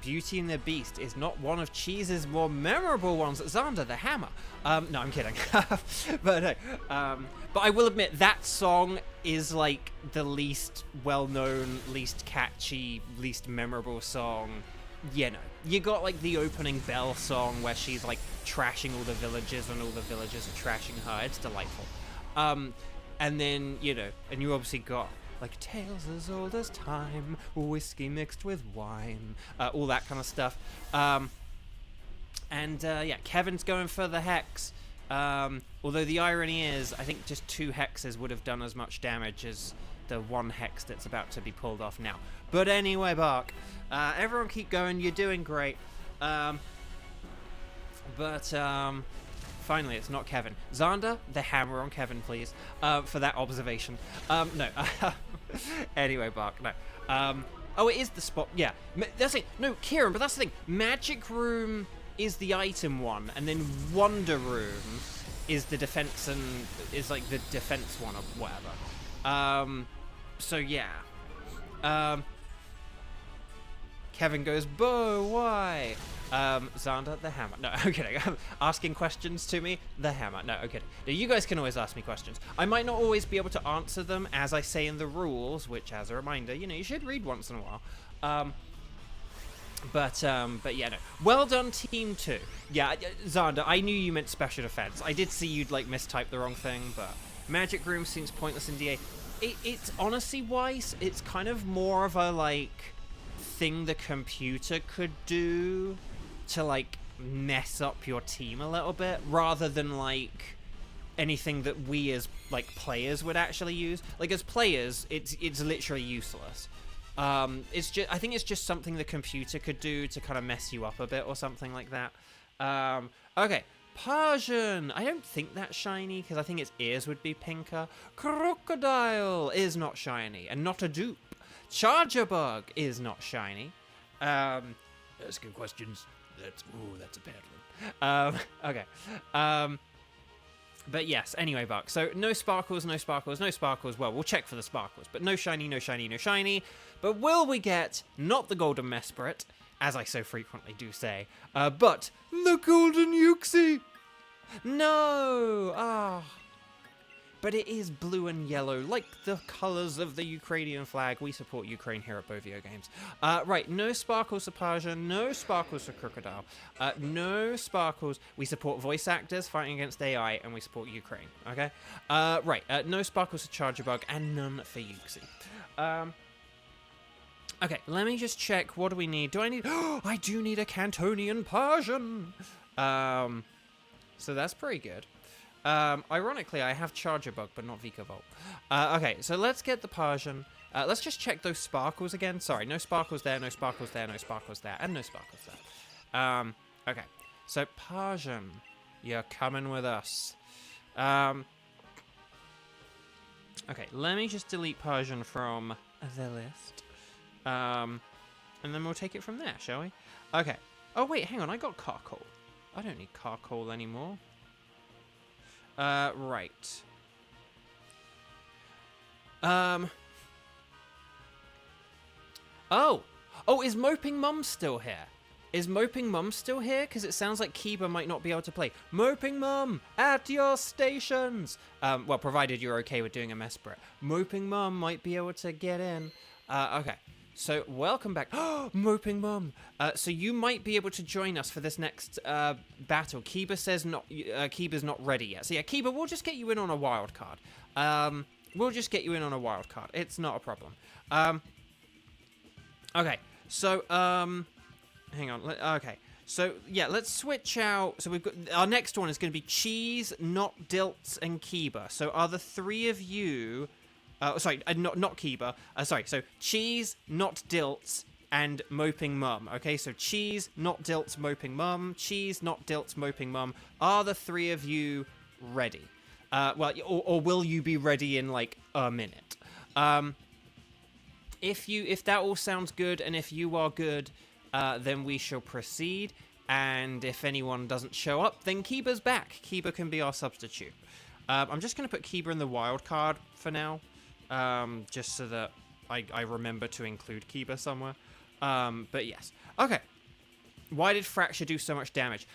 Beauty and the Beast is not one of Cheese's more memorable ones. Xander the Hammer. No, I'm kidding. But I will admit that song is like the least well-known, least catchy, least memorable song. You know, you got like the opening Belle song where she's like trashing all the villagers and all the villagers are trashing her. It's delightful. And then, you know, and you obviously got like tales as old as time, whiskey mixed with wine, all that kind of stuff. Yeah, Kevin's going for the hex. Although the irony is, I think just 2 hexes would have done as much damage as the 1 hex that's about to be pulled off now. But anyway, Bark, everyone keep going. You're doing great. Finally, it's not Kevin. Xander, the hammer on Kevin, please, for that observation. No. Anyway, Bark, no. Oh, it is the spot. Yeah, that's it. No, Kieran, but that's the thing. Magic Room is the item one, and then Wonder Room is the defense and is like the defense one or whatever. So yeah. Kevin goes, Bo, why? Xander, the hammer. No, I'm kidding. Asking questions to me, the hammer. No, I'm kidding. Now, you guys can always ask me questions. I might not always be able to answer them as I say in the rules, which, as a reminder, you know, you should read once in a while. But yeah, no. Well done, Team 2. Yeah, Xander, I knew you meant special defense. I did see you'd, like, mistype the wrong thing, but Magic Room seems pointless in DA. It's honestly wise. It's kind of more of a, like, thing the computer could do to, like, mess up your team a little bit, rather than, like, anything that we as, like, players would actually use. Like, as players, it's literally useless. It's just, I think it's just something the computer could do to kind of mess you up a bit or something like that. Okay, Persian. I don't think that's shiny because I think its ears would be pinker. Crocodile is not shiny and not a dupe. Charger Bug is not shiny. Asking questions. That's a bad one. Okay. But yes, anyway, Buck. So no sparkles, no sparkles, no sparkles. Well, we'll check for the sparkles, but no shiny, no shiny, no shiny. But will we get not the golden Mesprit, as I so frequently do say, but the golden Yuxi? No! Ah. But it is blue and yellow, like the colors of the Ukrainian flag. We support Ukraine here at Beauvo Games. Right, no sparkles for Persian, no sparkles for Crocodile, no sparkles. We support voice actors fighting against AI, and we support Ukraine, okay? Right, no sparkles for Charger Bug, and none for Yuxi. Okay, let me just check. What do we need? Do I need... Oh, I do need a Cantonian Persian! So that's pretty good. Ironically, I have Charger Bug, but not Vika Volt. Okay, so let's get the Persian. Let's just check those sparkles again. Sorry, no sparkles there, no sparkles there, no sparkles there, and no sparkles there. Okay, so Persian, you're coming with us. Okay, let me just delete Persian from the list. And then we'll take it from there, shall we? Okay. Oh, wait, hang on, I got Carcoal. I don't need Carcoal anymore. Right. Oh! Oh, is Moping Mum still here? Is Moping Mum still here? Because it sounds like Kiba might not be able to play. Moping Mum, at your stations! Well, provided you're okay with doing a Mesprit. Moping Mum might be able to get in. Okay. So, welcome back. Moping Mum. So you might be able to join us for this next battle. Kiba says Kiba's not ready yet. So yeah, Kiba, we'll just get you in on a wild card. It's not a problem. Okay. So, hang on. Okay. So, yeah, let's switch out. So we've got... Our next one is going to be Cheese, Not Dilts, and Kiba. So are the 3 of you... sorry, not Kiba. Sorry, so Cheese, Not Dilts, and Moping Mum. Okay, so Cheese, Not Dilts, Moping Mum. Cheese, Not Dilts, Moping Mum. Are the 3 of you ready? Well, or will you be ready in, like, a minute? If that all sounds good, and if you are good, then we shall proceed. And if anyone doesn't show up, then Kiba's back. Kiba can be our substitute. I'm just going to put Kiba in the wild card for now. Just so that I remember to include Kiba somewhere. But yes. Okay. Why did Fracture do so much damage?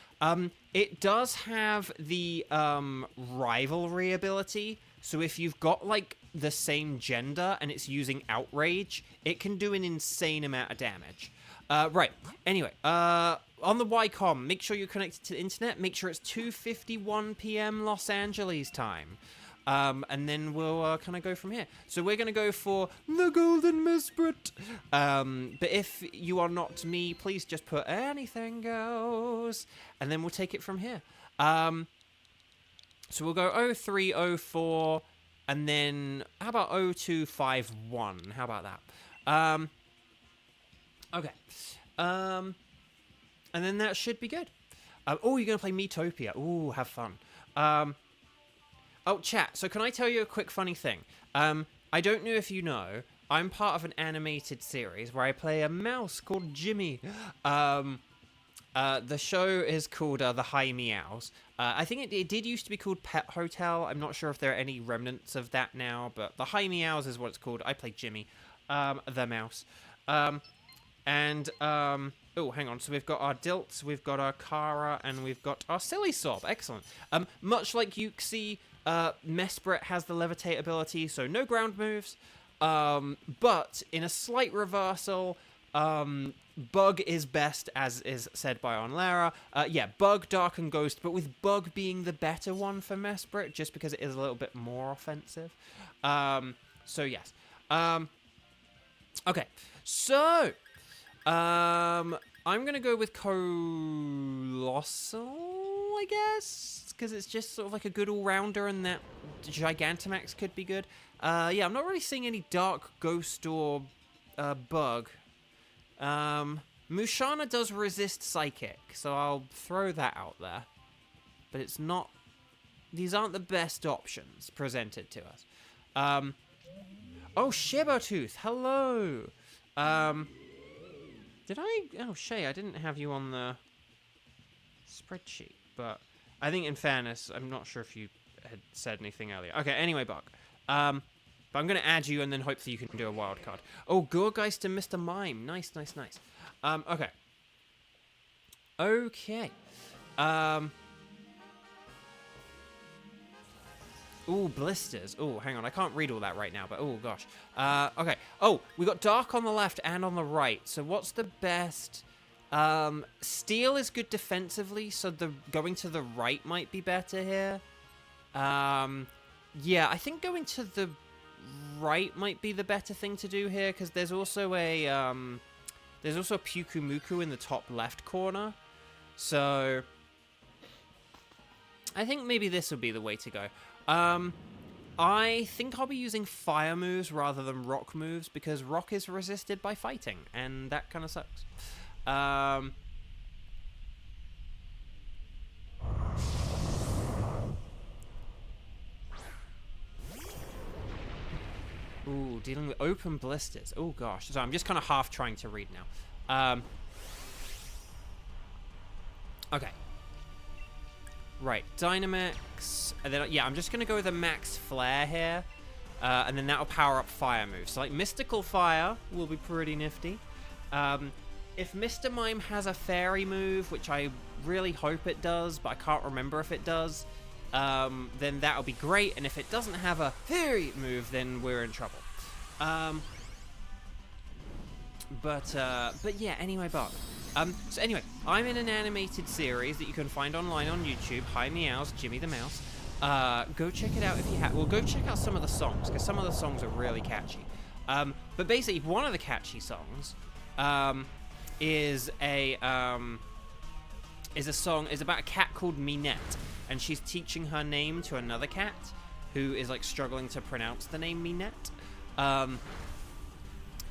It does have the rivalry ability. So if you've got, like, the same gender and it's using Outrage, it can do an insane amount of damage. Right. Anyway, on the YCOM, make sure you're connected to the internet. Make sure it's 2:51 p.m. Los Angeles time. And then we'll kind of go from here. So we're going to go for the Golden Mesprit. But if you are not me, please just put anything goes. And then we'll take it from here. So we'll go 0304. And then, how about 0251? How about that? Okay. And then that should be good. Oh, you're going to play Metopia. Ooh, have fun. Oh, chat, so can I tell you a quick funny thing? I don't know if you know, I'm part of an animated series where I play a mouse called Jimmy. The show is called The High Meows. I think it did used to be called Pet Hotel. I'm not sure if there are any remnants of that now, but The High Meows is what it's called. I play Jimmy, the mouse. Oh, hang on. So we've got our Dilts, we've got our Kara, and we've got our Silly Sob. Excellent. Much like Yuxi, Mesprit has the Levitate ability, so no ground moves. But in a slight reversal, Bug is best, as is said by Onlara. Yeah, Bug, Dark, and Ghost, but with Bug being the better one for Mesprit, just because it is a little bit more offensive. So yes. Okay, so I'm gonna go with Colossal, I guess, because it's just sort of like a good all-rounder, and that Gigantamax could be good. Yeah, I'm not really seeing any Dark, Ghost, or Bug. Mushana does resist Psychic, so I'll throw that out there. But it's not... These aren't the best options presented to us. Oh, Shibertooth, hello! Did I... Oh, Shay, I didn't have you on the spreadsheet, but I think in fairness, I'm not sure if you had said anything earlier. Okay, anyway, Bug. But I'm going to add you, and then hopefully you can do a wild card. Oh, Gorgeist and Mr. Mime. Nice, nice, nice. Okay. Okay. Ooh, Blisters. Ooh, hang on. I can't read all that right now, but oh, gosh. Okay. Oh, we got Dark on the left and on the right. So what's the best... Steel is good defensively, so the going to the right might be better here. Yeah, I think going to the right might be the better thing to do here, because there's also a Pyukumuku in the top left corner. So I think maybe this would be the way to go. I think I'll be using fire moves rather than rock moves, because rock is resisted by fighting, and that kind of sucks. Ooh, dealing with open blisters. Oh, gosh. So I'm just kind of half trying to read now. Okay. Right, Dynamax. And then, yeah, I'm just going to go with a Max Flare here. And then that'll power up fire moves. So, like, Mystical Fire will be pretty nifty. If Mr. Mime has a fairy move, which I really hope it does, but I can't remember if it does, then that'll be great. And if it doesn't have a fairy move, then we're in trouble. But yeah, anyway, Bug. So anyway, I'm in an animated series that you can find online on YouTube. Hi Meows, Jimmy the Mouse. Go check it out if you have. Well, go check out some of the songs, because some of the songs are really catchy. But basically, one of the catchy songs is about a cat called Minette, and she's teaching her name to another cat who is like struggling to pronounce the name Minette.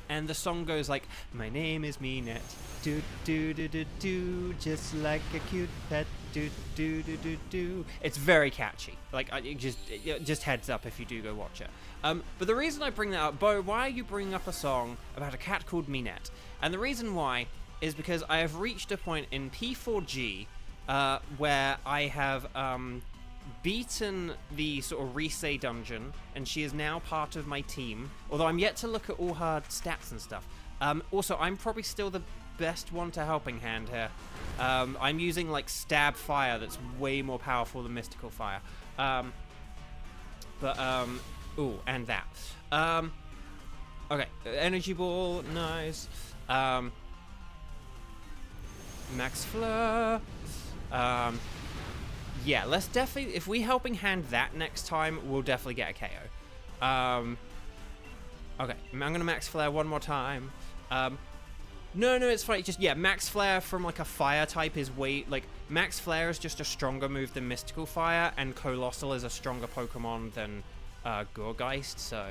And the song goes like, my name is Minette, do do do do do, just like a cute pet, do do do do do. It's very catchy. Like, just heads up if you do go watch it. But the reason I bring that up, Bo, why are you bringing up a song about a cat called Minette? And the reason why is because I have reached a point in P4G where I have beaten the sort of Rise dungeon, and she is now part of my team. Although I'm yet to look at all her stats and stuff. Also, I'm probably still the best one to helping hand here. I'm using like stab fire that's way more powerful than mystical fire. Ooh, and that. Okay, energy ball, nice. Max fleur. Yeah, let's definitely, if we helping hand that next time, we'll definitely get a KO. Okay, I'm gonna max flare one more time. No, it's fine. Just, yeah, max flare from like a fire type is max flare is just a stronger move than mystical fire, and colossal is a stronger Pokemon than Gourgeist. So,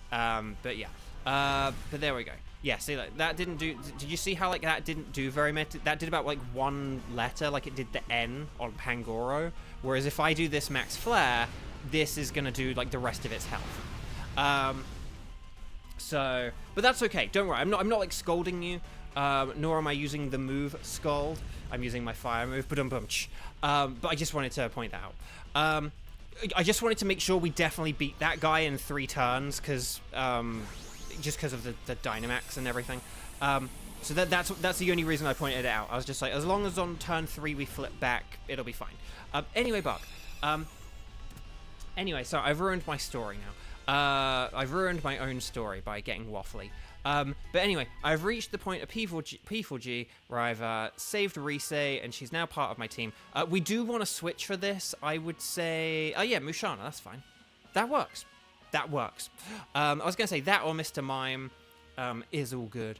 but yeah, but there we go. Yeah, see, like that didn't do. Did you see how like that didn't do very much? That did about like one letter, like it did the N on Pangoro. Whereas if I do this max flare, this is gonna do like the rest of its health. So, but that's okay. Don't worry. I'm not like scolding you. Nor am I using the move Scald. I'm using my fire move, but I just wanted to point that out. I just wanted to make sure we definitely beat that guy in 3 turns, because just because of the Dynamax and everything. So that's the only reason I pointed it out. I was just like, as long as on turn 3 we flip back, it'll be fine. Anyway, Buck. Anyway, so I've ruined my story now. I've ruined my own story by getting waffly. But anyway, I've reached the point of P4G where I've saved Rise, and she's now part of my team. We do want to switch for this. I would say, oh yeah, Mushana, that's fine. That works. That works. I was going to say that or Mr. Mime is all good.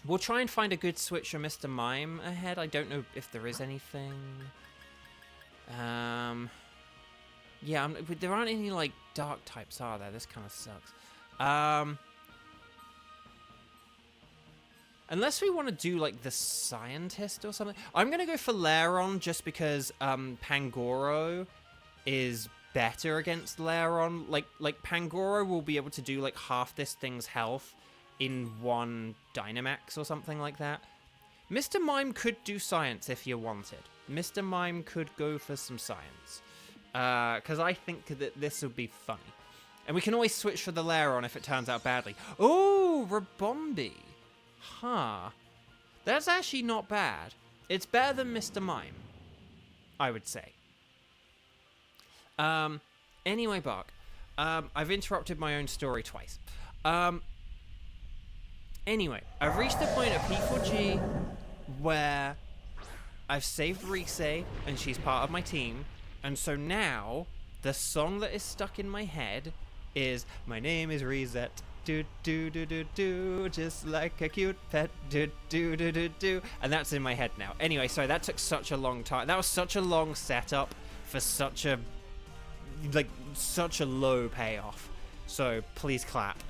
We'll try and find a good switch for Mr. Mime ahead. I don't know if there is anything. Yeah, there aren't any like dark types, are there? This kind of sucks. Unless we want to do like the scientist or something. I'm gonna go for Lairon just because Pangoro is better against Lairon. Like Pangoro will be able to do like half this thing's health in one Dynamax or something like that. Mr. Mime could do science if you wanted. Mr. Mime could go for some science. Because I think that this would be funny. And we can always switch for the Lairon if it turns out badly. Oh, Rabombi. Huh. That's actually not bad. It's better than Mr. Mime, I would say. Anyway, Bark. I've interrupted my own story twice. Anyway, I've reached the point of P4G where I've saved Rise, and she's part of my team. And so now, the song that is stuck in my head is, my name is Reset, do do do do do, just like a cute pet, do do do do do, and that's in my head now. Anyway, sorry, that took such a long time. That was such a long setup for such a low payoff. So please clap.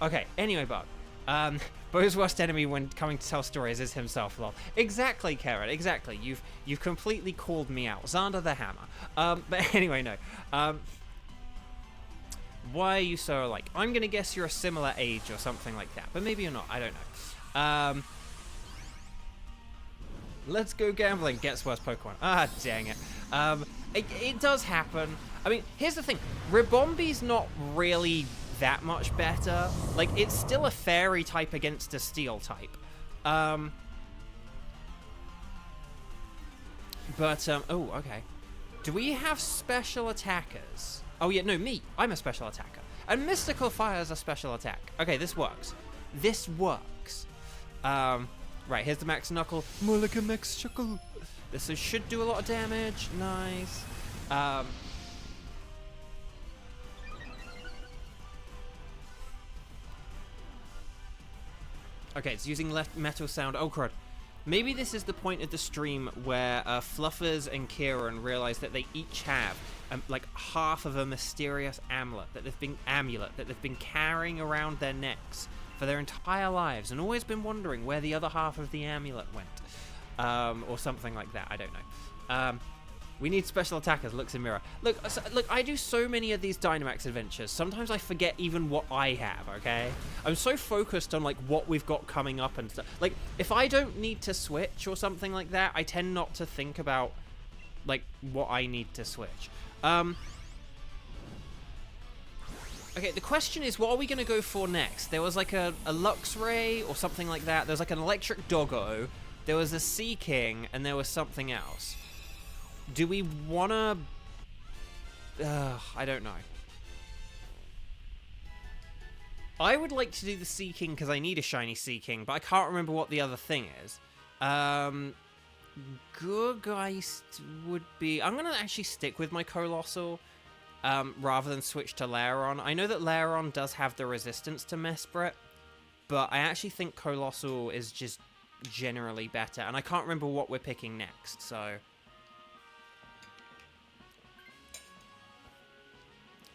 Okay. Anyway, Bug. Bo's worst enemy when coming to tell stories is himself, lol. Exactly, Karen, exactly. You've completely called me out. Xander the Hammer. But anyway, no. Why are you so alike? I'm gonna guess you're a similar age or something like that, but maybe you're not, I don't know. Let's go gambling. Gets worse Pokemon. Ah, dang it. It does happen. I mean, here's the thing. Ribombi's not really that much better. Like, it's still a fairy type against a steel type. Oh, okay. Do we have special attackers? Oh yeah, no, me. I'm a special attacker. And Mystical Fire is a special attack. Okay, this works. This works. Right, here's the Max Knuckle. More like a Max Chuckle. This should do a lot of damage. Nice. Okay, it's using left metal sound. Oh, crud. Maybe this is the point of the stream where Fluffers and Kieran realize that they each have like half of a mysterious amulet that they've been carrying around their necks for their entire lives and always been wondering where the other half of the amulet went, or something like that. I don't know. We need special attackers. Looks in mirror. Look, I do so many of these Dynamax adventures. Sometimes I forget even what I have, okay? I'm so focused on, like, what we've got coming up and stuff. Like, if I don't need to switch or something like that, I tend not to think about, like, what I need to switch. Okay, the question is, what are we going to go for next? There was like a Luxray or something like that. There's like an electric doggo. There was a Sea King, and there was something else. Do we want to... I don't know. I would like to do the Sea King because I need a shiny Sea King, but I can't remember what the other thing is. Gurgeist would be... I'm going to actually stick with my Colossal rather than switch to Lairon. I know that Lairon does have the resistance to Mesprit, but I actually think Colossal is just generally better, and I can't remember what we're picking next, so...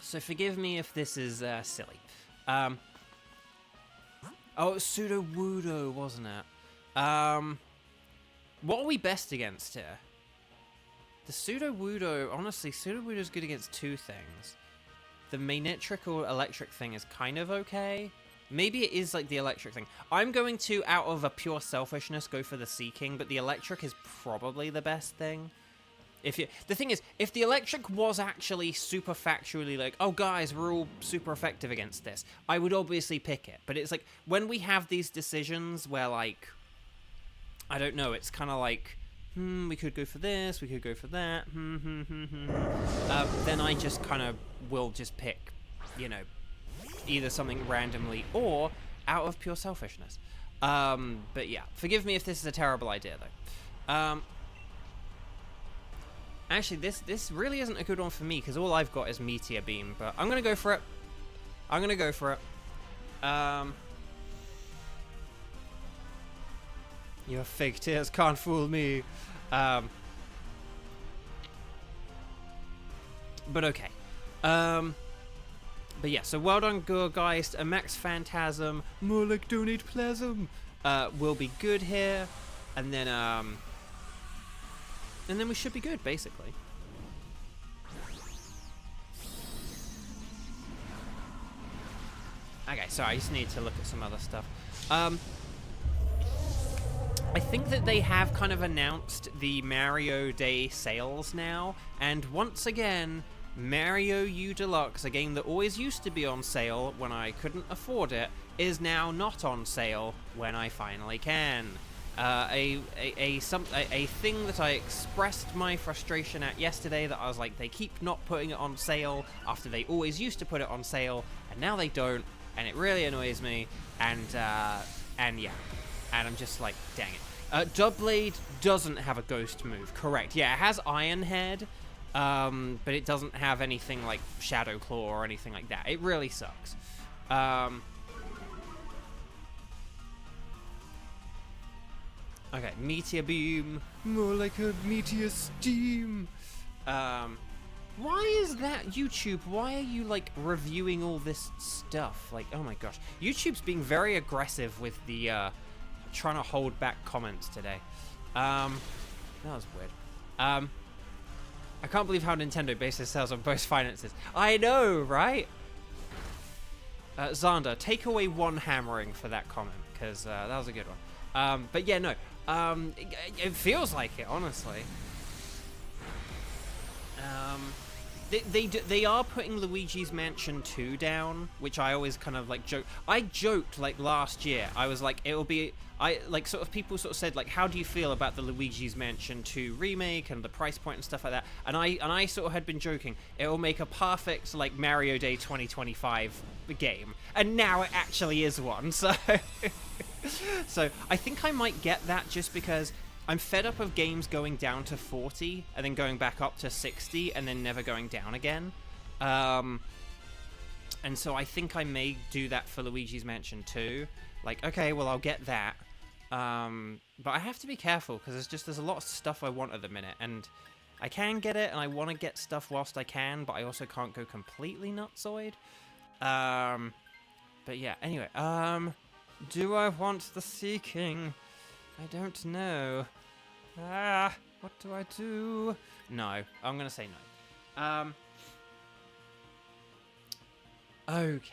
So forgive me if this is silly. Oh, it was Sudowoodo, wasn't it? What are we best against here? The Sudowoodo, honestly, Sudowoodo's good against two things. The Magnetric or Electric thing is kind of okay. Maybe it is like the Electric thing. I'm going to, out of a pure selfishness, go for the Sea King, but the Electric is probably the best thing. The thing is, if the Electric was actually super factually like, oh guys, we're all super effective against this, I would obviously pick it. But it's like, when we have these decisions where like, I don't know, it's kind of like, we could go for this, we could go for that, then I just kind of will just pick, you know, either something randomly or out of pure selfishness. But yeah, forgive me if this is a terrible idea though. Actually, this really isn't a good one for me, because all I've got is Meteor Beam, but I'm going to go for it. I'm going to go for it. Your fake tears can't fool me. But okay. But yeah, so well done, Gurgeist. A Max Phantasm, more like Donate Plasm, will be good here. And then we should be good, basically. Okay, sorry, I just need to look at some other stuff. I think that they have kind of announced the Mario Day sales now, and once again, Mario U Deluxe, a game that always used to be on sale when I couldn't afford it, is now not on sale when I finally can. A thing that I expressed my frustration at yesterday, that I was like, they keep not putting it on sale after they always used to put it on sale, and now they don't, and it really annoys me, and yeah, and I'm just like, dang it. Dubblade doesn't have a ghost move, correct. Yeah, it has Iron Head, but it doesn't have anything like Shadow Claw or anything like that. It really sucks. Okay, Meteor Beam, more like a Meteor Steam. Why is that, YouTube? Why are you, like, reviewing all this stuff? Like, oh my gosh. YouTube's being very aggressive with the, trying to hold back comments today. That was weird. I can't believe how Nintendo bases sales on both finances. I know, right? Xander, take away one hammering for that comment, because that was a good one. But yeah, no. It feels like it, honestly. They are putting Luigi's Mansion 2 down, which I always kind of like joke. I joked like last year. I was like, it'll be. People sort of said like, how do you feel about the Luigi's Mansion 2 remake and the price point and stuff like that? And I sort of had been joking. It will make a perfect like Mario Day 2025 game, and now it actually is one. So. So I think I might get that just because I'm fed up of games going down to 40 and then going back up to 60 and then never going down again. And so I think I may do that for Luigi's Mansion 2. Like, okay, well, I'll get that. But I have to be careful because there's a lot of stuff I want at the minute. And I can get it and I want to get stuff whilst I can, but I also can't go completely nutsoid. But yeah, anyway, do I want the Sea King? I don't know. What do I do? No, I'm gonna say no. Okay.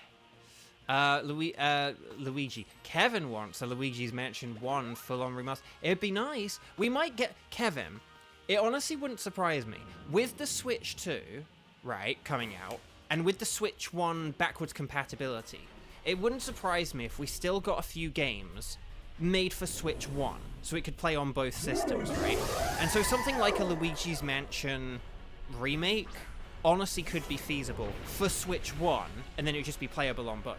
Luigi. Kevin wants a Luigi's Mansion 1 full-on remaster. It'd be nice. We might get... Kevin, it honestly wouldn't surprise me. With the Switch 2, right, coming out, and with the Switch 1 backwards compatibility, it wouldn't surprise me if we still got a few games made for Switch 1, so it could play on both systems, right? And so something like a Luigi's Mansion remake honestly could be feasible for Switch 1, and then it would just be playable on both.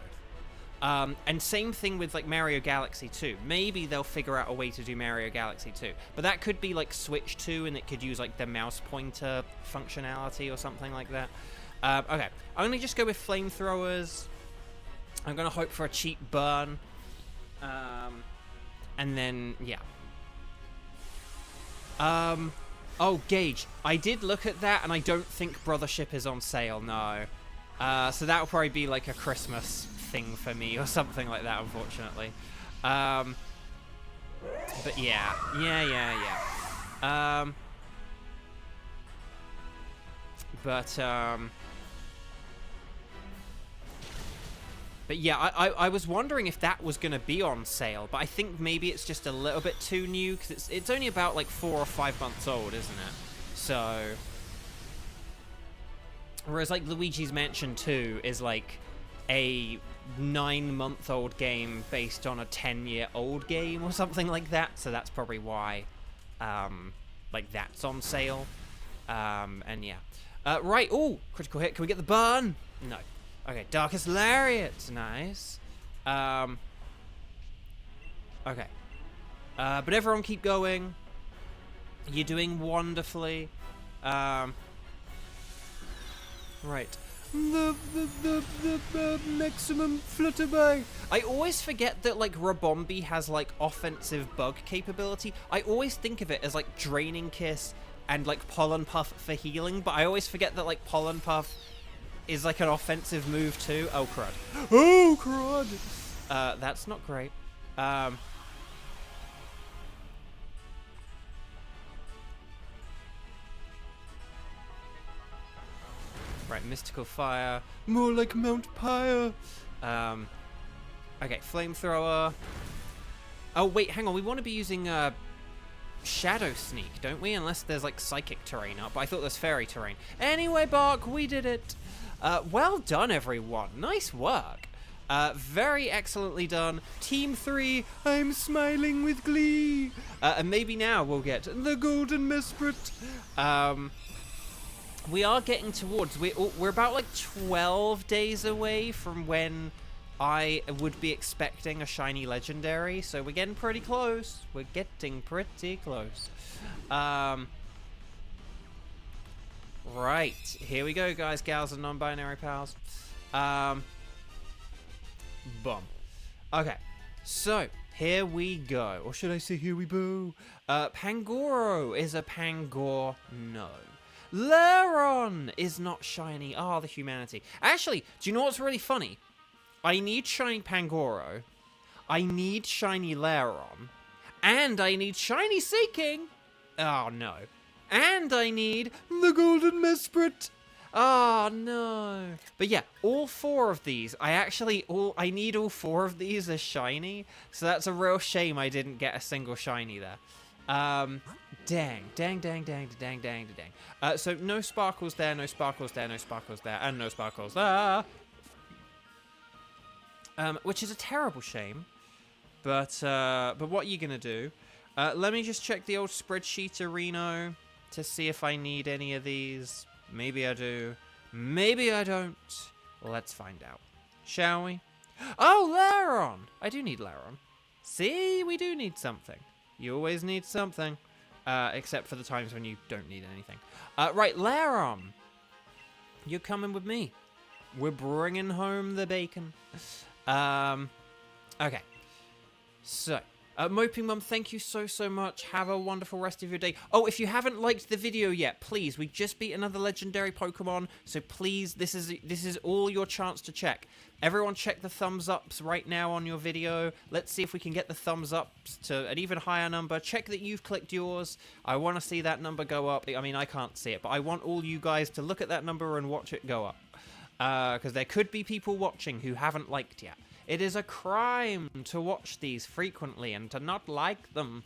And same thing with like Mario Galaxy 2. Maybe they'll figure out a way to do Mario Galaxy 2. But that could be like Switch 2 and it could use like the mouse pointer functionality or something like that. Okay, I'm going to just go with flamethrowers. I'm going to hope for a cheap burn. And then, yeah. Oh, Gage, I did look at that and I don't think Brothership is on sale, no. So that'll probably be like a Christmas thing for me or something like that, unfortunately. But yeah. But yeah, I was wondering if that was going to be on sale, but I think maybe it's just a little bit too new, because it's only about like 4 or 5 months old, isn't it? So... Whereas like Luigi's Mansion 2 is like a 9-month-old game based on a 10-year-old game or something like that, so that's probably why like that's on sale. And yeah. Right, oh, critical hit, can we get the burn? No. Okay, Darkest Lariat, nice. Okay. But everyone keep going. You're doing wonderfully. Right. The maximum flutterby. I always forget that, like, Rabombi has, like, offensive bug capability. I always think of it as, like, Draining Kiss and, like, Pollen Puff for healing, but I always forget that, like, Pollen Puff is, like, an offensive move, too. Oh, crud. Oh, crud! That's not great. Right, Mystical Fire. More like Mount Pyre. Okay, Flamethrower. Oh, wait, hang on. We want to be using Shadow Sneak, don't we? Unless there's, like, Psychic terrain up. But I thought there's Fairy terrain. Anyway, Bark, we did it. Well done, everyone. Nice work. Very excellently done. Team 3, I'm smiling with glee. And maybe now we'll get the Golden Mesprit. We are getting towards... We're about, like, 12 days away from when I would be expecting a shiny legendary. So we're getting pretty close. We're getting pretty close. Right. Here we go, guys, gals, and non-binary pals. Boom. Okay. So, here we go. Or should I say here we boo? Pangoro is a Pangor. No. Laron is not shiny. Ah, the humanity. Actually, do you know what's really funny? I need shiny Pangoro. I need shiny Laron. And I need shiny Seeking. Oh, no. And I need the Golden Mesprit. Oh, no. But yeah, all 4 of these, I need all 4 of these as shiny. So that's a real shame I didn't get a single shiny there. Dang. So no sparkles there, no sparkles there, no sparkles there, and no sparkles there. Which is a terrible shame. But what are you gonna do? Let me just check the old spreadsheet, Reno, to see if I need any of these. Maybe I do. Maybe I don't. Let's find out. Shall we? Oh, Laron! I do need Laron. See, we do need something. You always need something. Except for the times when you don't need anything. Right, Laron. You're coming with me. We're bringing home the bacon. Okay. So, Moping Mum, thank you so much. Have a wonderful rest of your day. Oh, if you haven't liked the video yet, please, we just beat another legendary Pokemon, so please, this is all your chance to check. Everyone check the thumbs ups right now on your video. Let's see if we can get the thumbs ups to an even higher number. Check that you've clicked yours. I want to see that number go up. I mean, I can't see it, but I want all you guys to look at that number and watch it go up. Because there could be people watching who haven't liked yet. It is a crime to watch these frequently and to not like them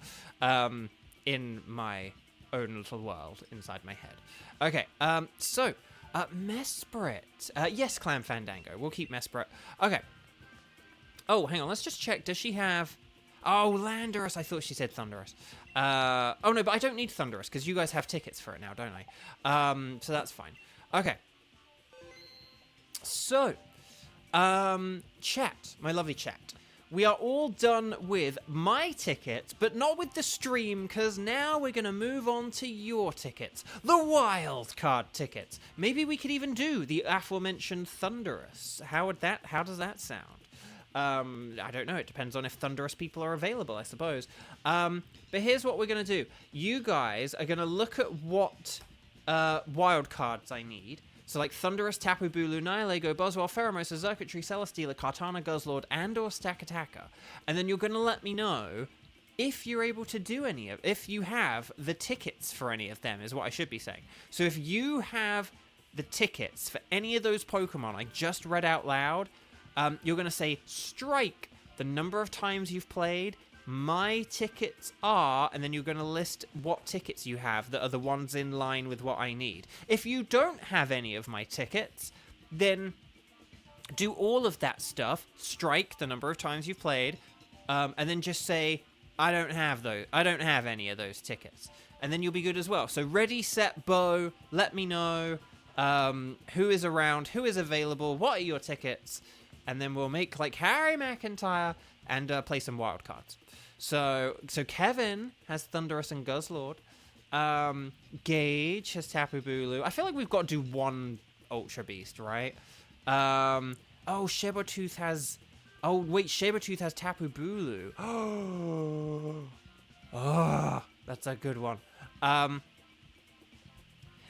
in my own little world inside my head. Okay, so Mesprit. Yes, Clan Fandango. We'll keep Mesprit. Okay. Oh, hang on. Let's just check. Does she have... Oh, Landorus. I thought she said Thunderous. Oh, no, but I don't need Thunderous because you guys have tickets for it now, don't I? So that's fine. Okay. So, chat. My lovely chat. We are all done with my tickets, but not with the stream, because now we're going to move on to your tickets. The wild card tickets. Maybe we could even do the aforementioned Thunderous. How does that sound? I don't know. It depends on if Thunderous people are available, I suppose. But here's what we're going to do. You guys are going to look at what wild cards I need. So like Thunderous, Tapu Bulu, Nihilego, Boswell, Pheromosa, Xurkitree, Celesteela, Kartana, Guzzlord, and or Stakataka. And then you're going to let me know if you're able to do if you have the tickets for any of them, is what I should be saying. So if you have the tickets for any of those Pokemon I just read out loud, you're going to say, strike the number of times you've played, my tickets are, and then you're going to list what tickets you have that are the ones in line with what I need. If you don't have any of my tickets, then do all of that stuff, strike the number of times you've played, and then just say, I don't have any of those tickets. And then you'll be good as well. So ready, set, Bo, let me know who is around, who is available, what are your tickets, and then we'll make like Harry McIntyre and play some wild cards. So Kevin has Thunderous and Guzzlord. Gage has Tapu Bulu. I feel like we've got to do one Ultra Beast, right? Oh, Sabertooth has... Oh, wait, Sabertooth has Tapu Bulu. Oh, that's a good one.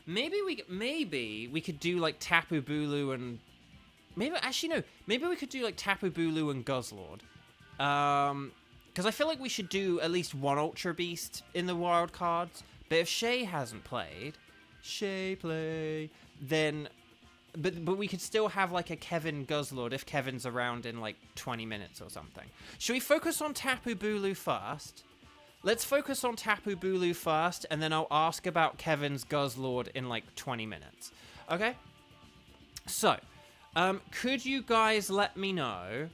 Maybe we could do like Tapu Bulu and... Maybe we could do like Tapu Bulu and Guzzlord. Because I feel like we should do at least one Ultra Beast in the wild cards. But if Shay hasn't played, then... But we could still have like a Kevin Guzzlord if Kevin's around in like 20 minutes or something. Should we focus on Tapu Bulu first? Let's focus on Tapu Bulu first, and then I'll ask about Kevin's Guzzlord in like 20 minutes. Okay? So, could you guys let me know...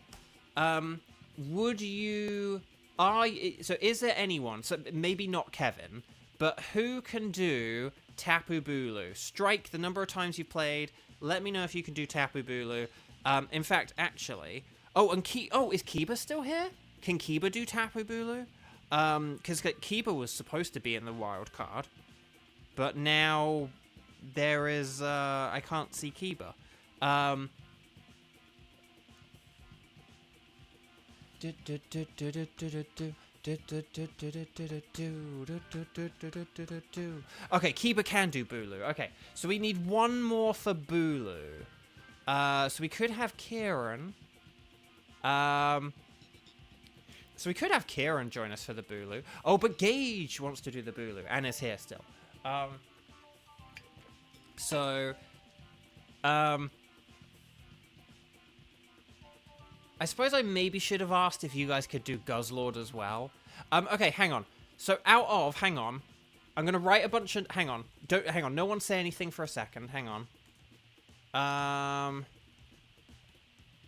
is there anyone, so maybe not Kevin, but who can do Tapu Bulu? Strike the number of times you've played. Let me know if you can do Tapu Bulu. In fact, actually... is Kiba still here? Can Kiba do Tapu Bulu? Because Kiba was supposed to be in the wild card. But now there is... I can't see Kiba. Okay, Kiba can do Bulu. Okay, so we need one more for Bulu. So we could have Kieran. So we could have Kieran join us for the Bulu. Oh, but Gage wants to do the Bulu and is here still. I suppose I maybe should have asked if you guys could do Guzzlord as well. Okay, hang on. So hang on. I'm going to write a bunch of... Hang on. Hang on. No one say anything for a second. Hang on.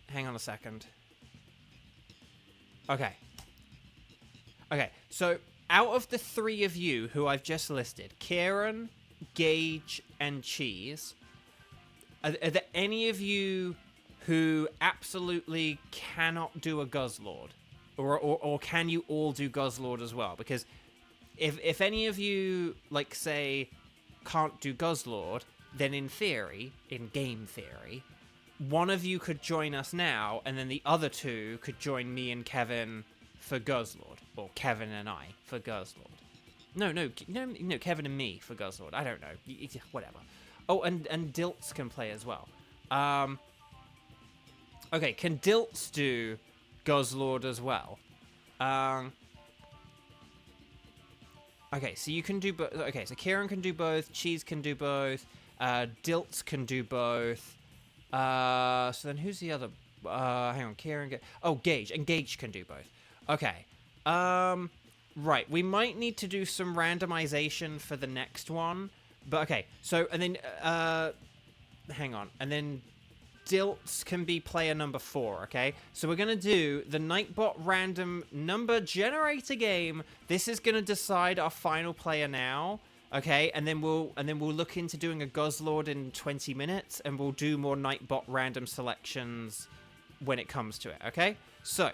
Hang on a second. Okay. Okay, so out of the three of you who I've just listed, Kieran, Gage, and Cheese, are there any of you who absolutely cannot do a Guzzlord? Or can you all do Guzzlord as well? Because if any of you, like, say, can't do Guzzlord, then in theory, in game theory, one of you could join us now, and then the other two could join me and Kevin for Guzzlord. Or Kevin and I for Guzzlord. No, Kevin and me for Guzzlord. I don't know. Whatever. Oh, and Dilts can play as well. Okay, can Dilts do Guzzlord as well? Okay, so you can do both. Okay, so Kieran can do both. Cheese can do both. Dilts can do both. So then who's the other? Hang on, Kieran. Gage. And Gage can do both. Okay. Right. We might need to do some randomization for the next one. But okay. So, and then, hang on. And then Dilts can be player number 4, okay? So we're going to do the Nightbot random number generator game. This is going to decide our final player now, okay? And then we'll look into doing a Guzzlord in 20 minutes, and we'll do more Nightbot random selections when it comes to it, okay? So,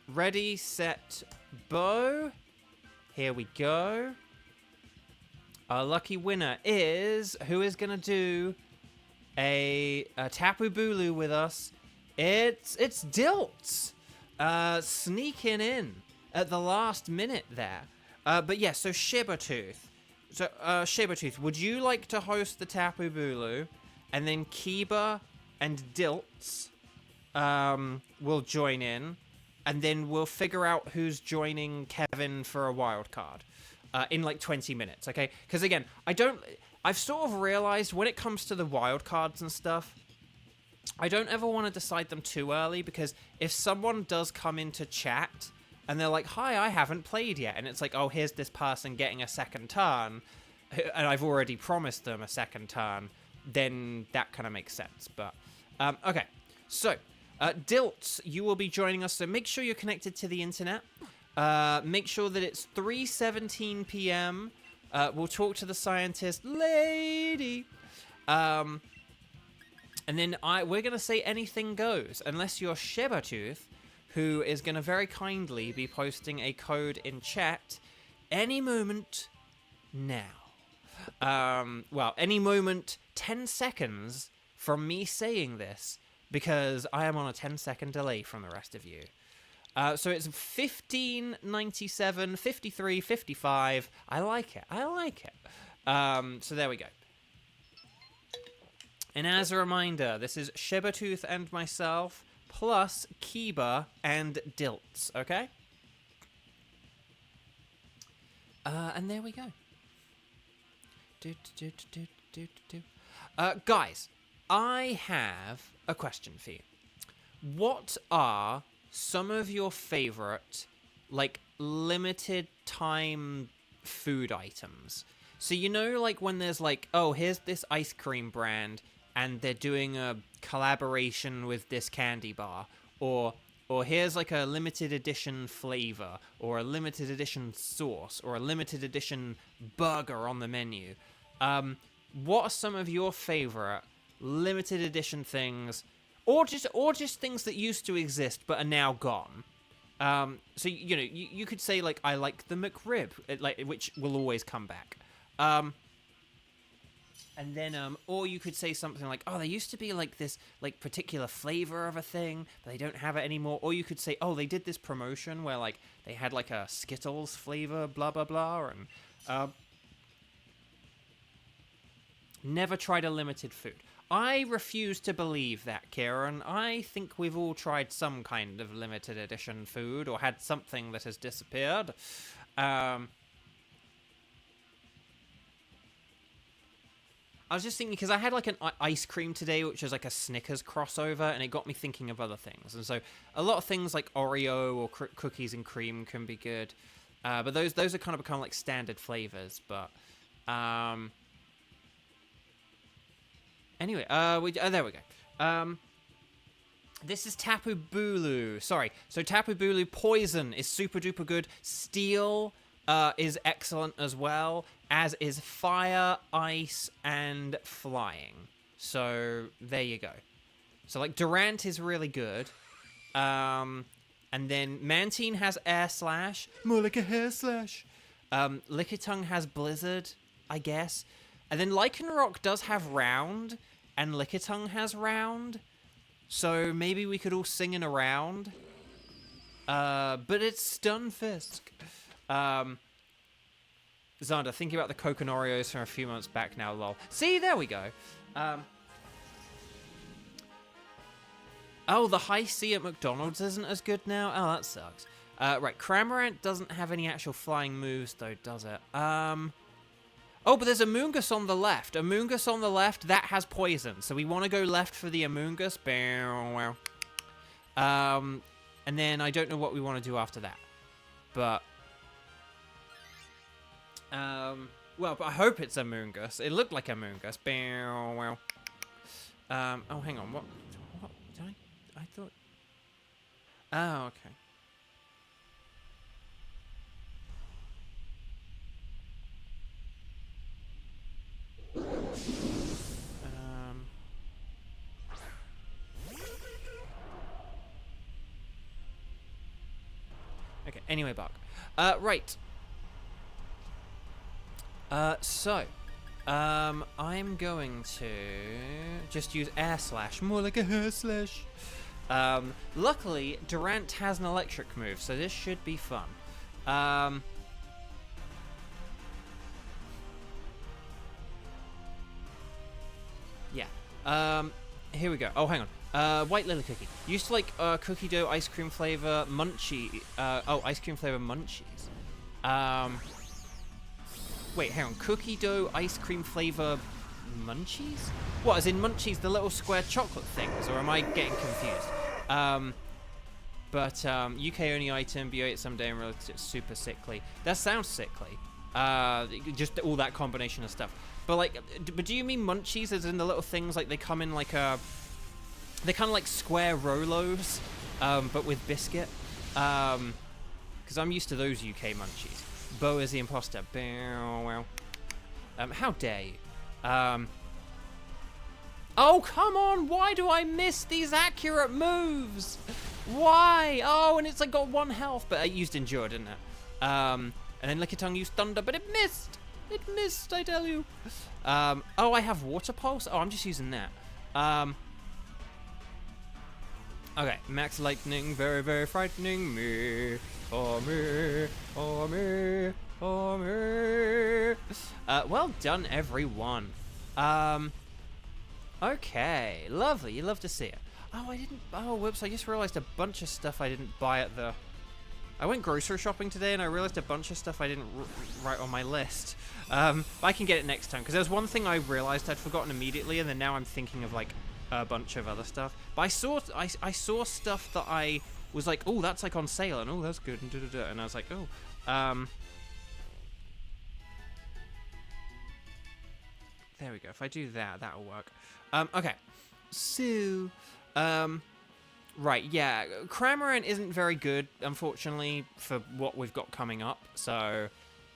ready, set, bow. Here we go. Our lucky winner is... Who is going to do a Tapu Bulu with us? It's Dilts. Sneaking in at the last minute there. But yeah, so Shibertooth. So, Shibertooth, would you like to host the Tapu Bulu? And then Kiba and Dilts will join in. And then we'll figure out who's joining Kevin for a wild card in like 20 minutes, okay? Because again, I've sort of realized when it comes to the wild cards and stuff, I don't ever want to decide them too early, because if someone does come into chat and they're like, hi, I haven't played yet, and it's like, oh, here's this person getting a second turn, and I've already promised them a second turn, then that kind of makes sense. But, okay, so... Dilts, you will be joining us, so make sure you're connected to the internet. Make sure that it's 3:17 p.m. We'll talk to the scientist lady. And then we're going to say anything goes, unless you're Shibertooth, who is going to very kindly be posting a code in chat any moment now. Well, any moment, 10 seconds from me saying this, because I am on a 10-second delay from the rest of you. So it's 1597, 53, 55. I like it. I like it. So there we go. And as a reminder, this is Shibertooth and myself, plus Kiba and Dilts, okay? And there we go. Guys, I have a question for you. What are some of your favorite, like, limited time food items? So, you know, like, when there's like, oh, here's this ice cream brand and they're doing a collaboration with this candy bar, or here's like a limited edition flavor, or a limited edition sauce, or a limited edition burger on the menu. What are some of your favorite limited edition things, or just things that used to exist but are now gone? So, you know, you could say, like, I like the McRib, which will always come back. And then, or you could say something like, oh, there used to be, like, this, like, particular flavor of a thing, but they don't have it anymore. Or you could say, oh, they did this promotion where, like, they had, like, a Skittles flavor, blah, blah, blah, and, never tried a limited food. I refuse to believe that, Kieran. I think we've all tried some kind of limited edition food, or had something that has disappeared. I was just thinking, because I had like an ice cream today, which was like a Snickers crossover, and it got me thinking of other things. And so a lot of things like Oreo or cookies and cream can be good. But those are kind of become like standard flavors. But anyway, there we go. This is Tapu Bulu. Sorry. So Tapu Bulu Poison is super duper good. Steel is excellent as well, as is Fire, Ice, and Flying. So there you go. So like Durant is really good. And then Mantine has Air Slash. More like a hair slash. Lickitung has Blizzard, I guess. And then Lycanroc does have Round, and Lickitung has Round. So maybe we could all sing in a round. But it's Stunfisk. Xander, thinking about the Coke and Oreos from a few months back now, lol. See, there we go. Oh, the high C at McDonald's isn't as good now? Oh, that sucks. Right, Cramorant doesn't have any actual flying moves, though, does it? Oh, but there's Amoonguss on the left. Amoonguss on the left, that has poison. So we want to go left for the Amoonguss. And then I don't know what we want to do after that. But... well, but I hope it's Amoonguss. It looked like Amoonguss. Oh, hang on. What? Did I thought... Oh, okay. Okay, anyway, Bark. Right. I'm going to just use air slash, more like a hair slash. Luckily, Durant has an electric move, so this should be fun. Yeah. Here we go. Oh, hang on. White Lily Cookie. Used to like cookie dough ice cream flavor munchie. Ice cream flavor munchies. Wait, hang on. Cookie dough ice cream flavor munchies? What, as in munchies, the little square chocolate things, or am I getting confused? UK only item, be it someday and realize it's super sickly. That sounds sickly. Just all that combination of stuff. But like, but do you mean munchies as in the little things like they come in like a, they're kind of like square Rolos, but with biscuit? Because I'm used to those UK munchies. Bo is the imposter. How dare you? Oh, come on! Why do I miss these accurate moves? Why? Oh, and it's like got 1 health, but it used Endure, didn't it? And then Lickitung used Thunder, but it missed! It missed, I tell you. Oh, I have Water Pulse? Oh, I'm just using that. Okay, Max Lightning, very, very frightening me. Oh, me. Oh, me. Oh, me. Well done, everyone. Okay, lovely. You love to see it. Oh, I didn't... Oh, whoops, I just realized a bunch of stuff I didn't buy at the... I went grocery shopping today, and I realized a bunch of stuff I didn't write on my list. But I can get it next time, because there was one thing I realized I'd forgotten immediately, and then now I'm thinking of, like, a bunch of other stuff. But I saw stuff that I was like, oh, that's, like, on sale, and oh, that's good, and da-da-da, and I was like, oh, there we go. If I do that, that'll work. Okay. So, right, yeah. Cramorant isn't very good, unfortunately, for what we've got coming up. So,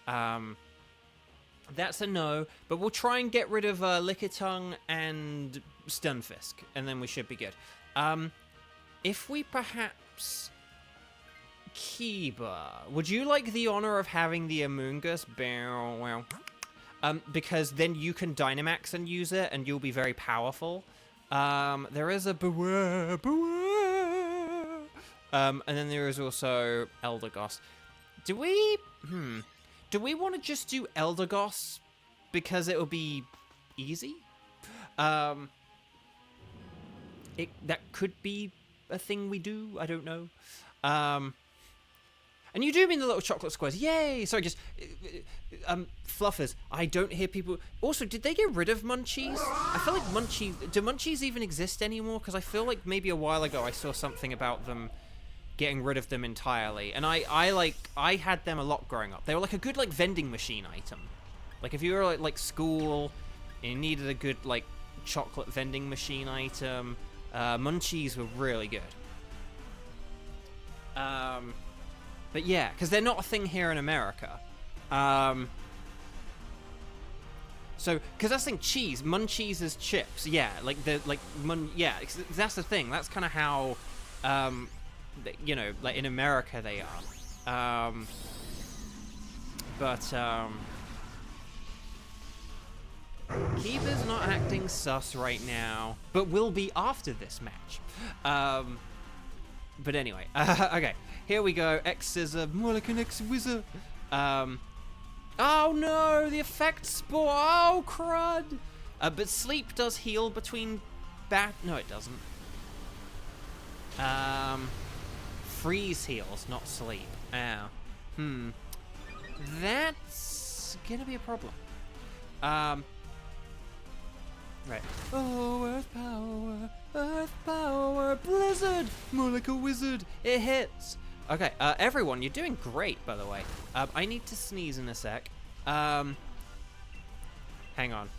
that's a no. But we'll try and get rid of Lickitung and Stunfisk, and then we should be good. If we perhaps... Kiba, would you like the honor of having the Amoonguss? Because then you can Dynamax and use it, and you'll be very powerful. There is a Beware. And then there is also Eldegoss. Do we want to just do Eldegoss because it'll be easy? That could be a thing we do. I don't know. And you do mean the little chocolate squares. Yay! Sorry, just... Fluffers. I don't hear people... Also, did they get rid of Munchies? I feel like Munchies... Do Munchies even exist anymore? Because I feel like maybe a while ago I saw something about them getting rid of them entirely. And I had them a lot growing up. They were like a good, like, vending machine item. Like, if you were, like school and you needed a good, like, chocolate vending machine item, Munchies were really good. But yeah, because they're not a thing here in America. So, because that's the thing, cheese, Munchies is chips. Yeah, like, yeah, that's the thing. That's kind of how, you know, like, in America they are. Kiba's not acting sus right now, but will be after this match. But anyway, okay. Here we go. X-Scissor. More like an X-Wizard. Oh no! The effect spore. Oh, crud! But sleep does heal between No, it doesn't. Freeze heals, not sleep. Ow. That's gonna be a problem. Right. Oh, Earth power, Blizzard! More like a wizard. It hits. Okay, everyone, you're doing great, by the way. I need to sneeze in a sec. Hang on.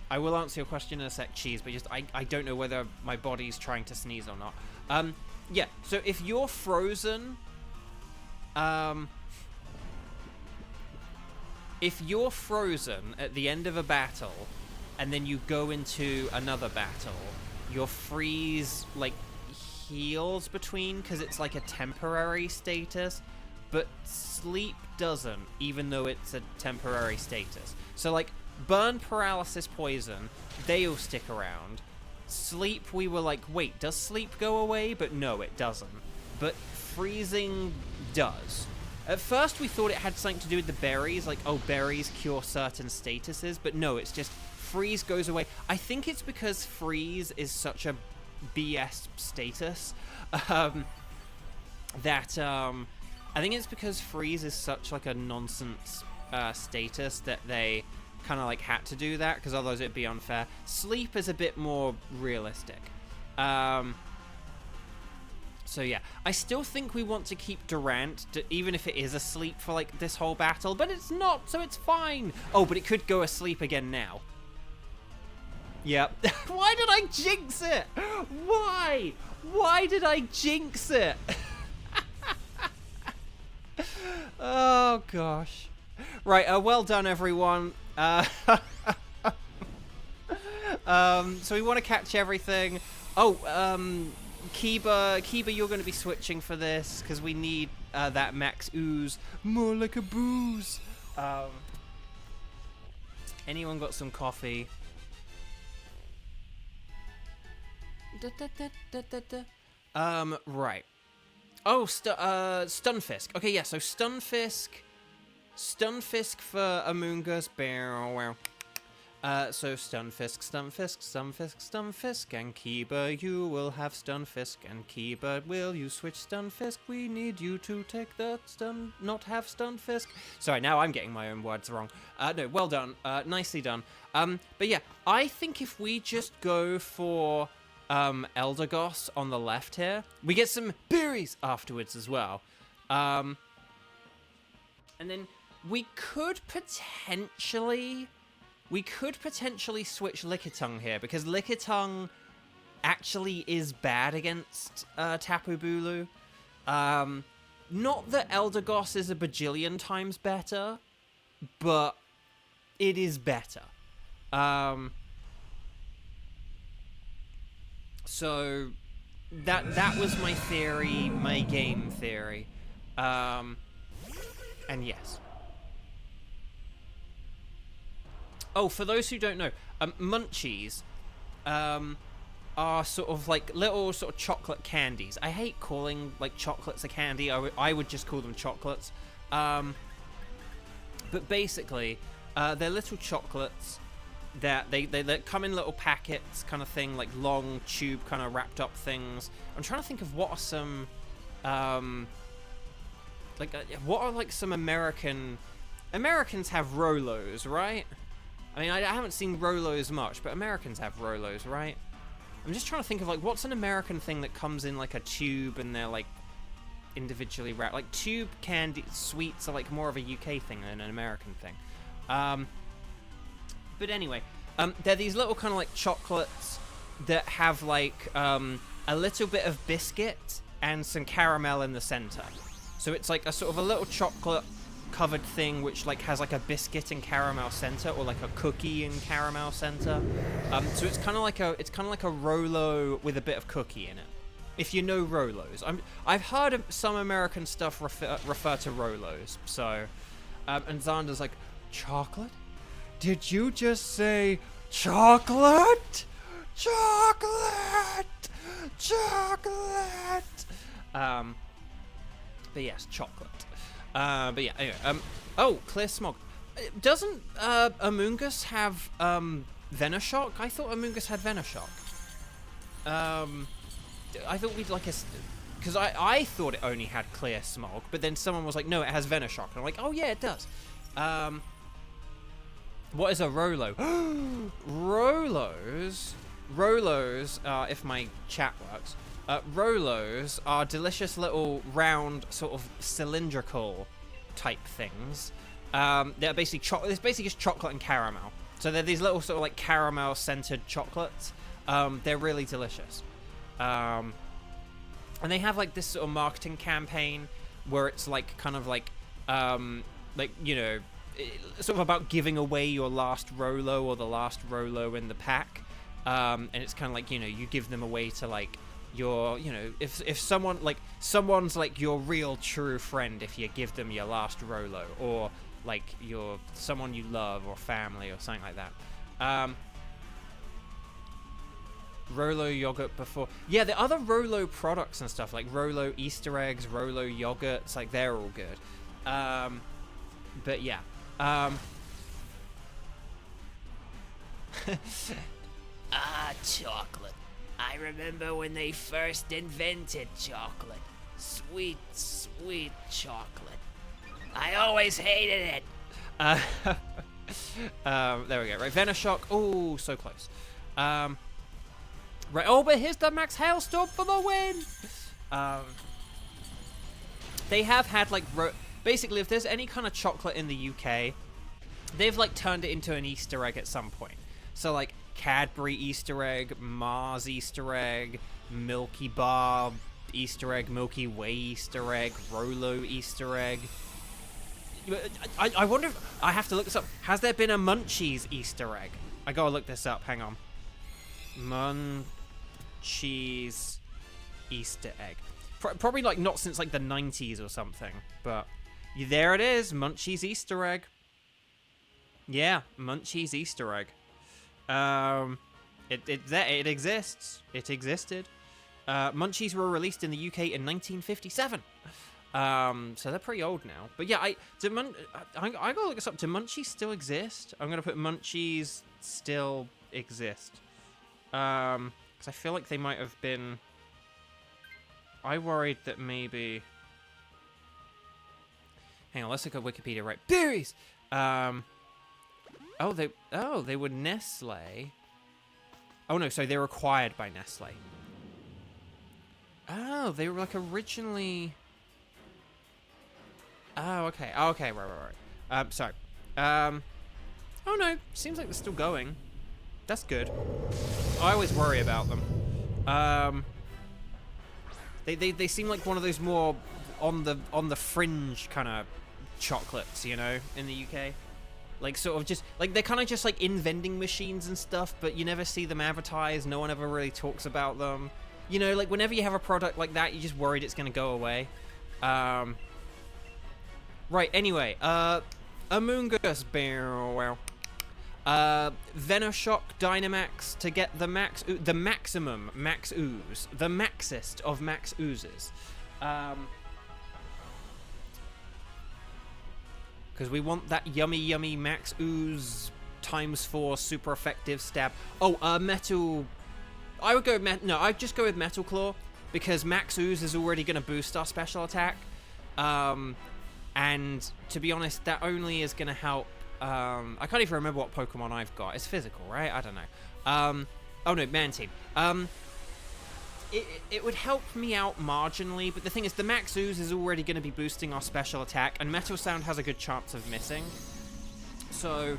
I will answer your question in a sec, Cheese, but just I don't know whether my body's trying to sneeze or not. Yeah, so if you're frozen, if you're frozen at the end of a battle, and then you go into another battle, your freeze, like, heals between, because it's like a temporary status, but sleep doesn't, even though it's a temporary status. So, like, burn, paralysis, poison, they all stick around. Sleep, we were like, wait, does sleep go away? But no, it doesn't. But freezing does. At first, we thought it had something to do with the berries, like, oh, berries cure certain statuses, but no, it's just freeze goes away. I think it's because freeze is such a BS status, I think it's because freeze is such, like, a nonsense status that they kind of, like, had to do that, because otherwise it'd be unfair. Sleep is a bit more realistic. So yeah, I still think we want to keep Durant, even if it is asleep for, like, this whole battle, but it's not, so it's fine. Oh, but it could go asleep again now. Yep. Why did I jinx it? Why? Why did I jinx it? Oh, gosh. Right, well done, everyone. So we want to catch everything. Oh, Kiba, you're going to be switching for this, because we need that max ooze. More like a booze. Anyone got some coffee? Right. Oh, Stunfisk. Okay, yeah, so Stunfisk for Amoonguss. So Stunfisk, and Kiba, you will have Stunfisk, and Kiba, will you switch Stunfisk? We need you to take the not have Stunfisk. Sorry, now I'm getting my own words wrong. No, well done, nicely done. But yeah, I think if we just go for Eldegoss on the left here, we get some berries afterwards as well. And then we could potentially switch Lickitung here, because Lickitung actually is bad against Tapu Bulu. Not that Eldegoss is a bajillion times better, but it is better. So that was my theory, my game theory. And yes. Oh, for those who don't know, munchies are sort of like little sort of chocolate candies. I hate calling, like, chocolates a candy. I would just call them chocolates. But basically, they're little chocolates that they come in little packets kind of thing, like long tube kind of wrapped up things. I'm trying to think of what are some what are, like, some Americans have Rolos, right? I mean, I haven't seen Rolos much, but Americans have Rolos, right? I'm just trying to think of, like, what's an American thing that comes in, like, a tube and they're, like, individually wrapped. Like, tube candy sweets are, like, more of a UK thing than an American thing. But anyway, they're these little kind of, like, chocolates that have, like, a little bit of biscuit and some caramel in the center. So it's like a sort of a little chocolate covered thing which, like, has, like, a biscuit and caramel center, or like a cookie and caramel center. So it's kind of like a Rolo with a bit of cookie in it, if you know Rolos. I've heard of some American stuff refer to Rolos. So and Xander's like, chocolate? Did you just say chocolate? Chocolate! Chocolate! But yes, chocolate. But yeah, anyway. Oh, Clear Smog. Doesn't Amoonguss have Venoshock? I thought Amoonguss had Venoshock. I thought we'd like a... Because I thought it only had Clear Smog, but then someone was like, no, it has Venoshock. And I'm like, oh yeah, it does. What is a Rolo? Rolos, if my chat works, Rolos are delicious little round, sort of cylindrical type things. They're basically it's basically just chocolate and caramel. So they're these little sort of like caramel scented chocolates. They're really delicious. And they have like this sort of marketing campaign where it's like kind of like you know, sort of about giving away your last Rolo or the last Rolo in the pack. And it's kind of like, you know, you give them away to like your, you know, if someone like someone's like your real true friend if you give them your last Rolo, or like your someone you love or family or something like that. Rolo yogurt before. Yeah, the other Rolo products and stuff like Rolo Easter eggs, Rolo yogurts, like they're all good. But yeah. Chocolate. I remember when they first invented chocolate. Sweet, sweet chocolate. I always hated it. There we go. Right, Venoshock. Oh, so close. Right. Oh, but here's the Max Hailstorm for the win. They have had like basically, if there's any kind of chocolate in the UK, they've like turned it into an Easter egg at some point. So like Cadbury Easter egg, Mars Easter egg, Milky Bar Easter egg, Milky Way Easter egg, Rolo Easter egg. I wonder if I have to look this up. Has there been a Munchies Easter egg? I gotta look this up. Hang on. Munchies Easter egg. Probably like not since like the 90s or something. But there it is. Munchies Easter egg. Yeah, Munchies Easter egg. It exists. It existed. Munchies were released in the UK in 1957. So they're pretty old now. But yeah, I gotta look this up. Do Munchies still exist? I'm gonna put Munchies still exist. Because I feel like they might have been. I worried that maybe. Hang on, let's look at Wikipedia. Right, berries. They were Nestle. Oh no, so they were acquired by Nestle. Oh, they were like originally. Oh, okay. Oh, okay, right. Sorry. Oh no, seems like they're still going. That's good. I always worry about them. They seem like one of those more on the fringe kind of chocolates, you know, in the UK. Like, sort of just, like, they're kind of just, like, in vending machines and stuff, but you never see them advertised. No one ever really talks about them. You know, like, whenever you have a product like that, you're just worried it's going to go away. Right, anyway, Among Us, Venoshock Dynamax to get the maximum max ooze, the maxest of max oozes. Because we want that yummy max ooze ×4 super effective stab. Oh, metal. I would go no. I'd just go with Metal Claw because max ooze is already going to boost our special attack. And to be honest, that only is going to help. I can't even remember what Pokemon I've got. It's physical, right? I don't know. Oh no, Mantine. It would help me out marginally, but the thing is, the Max Ooze is already going to be boosting our special attack, and Metal Sound has a good chance of missing. So,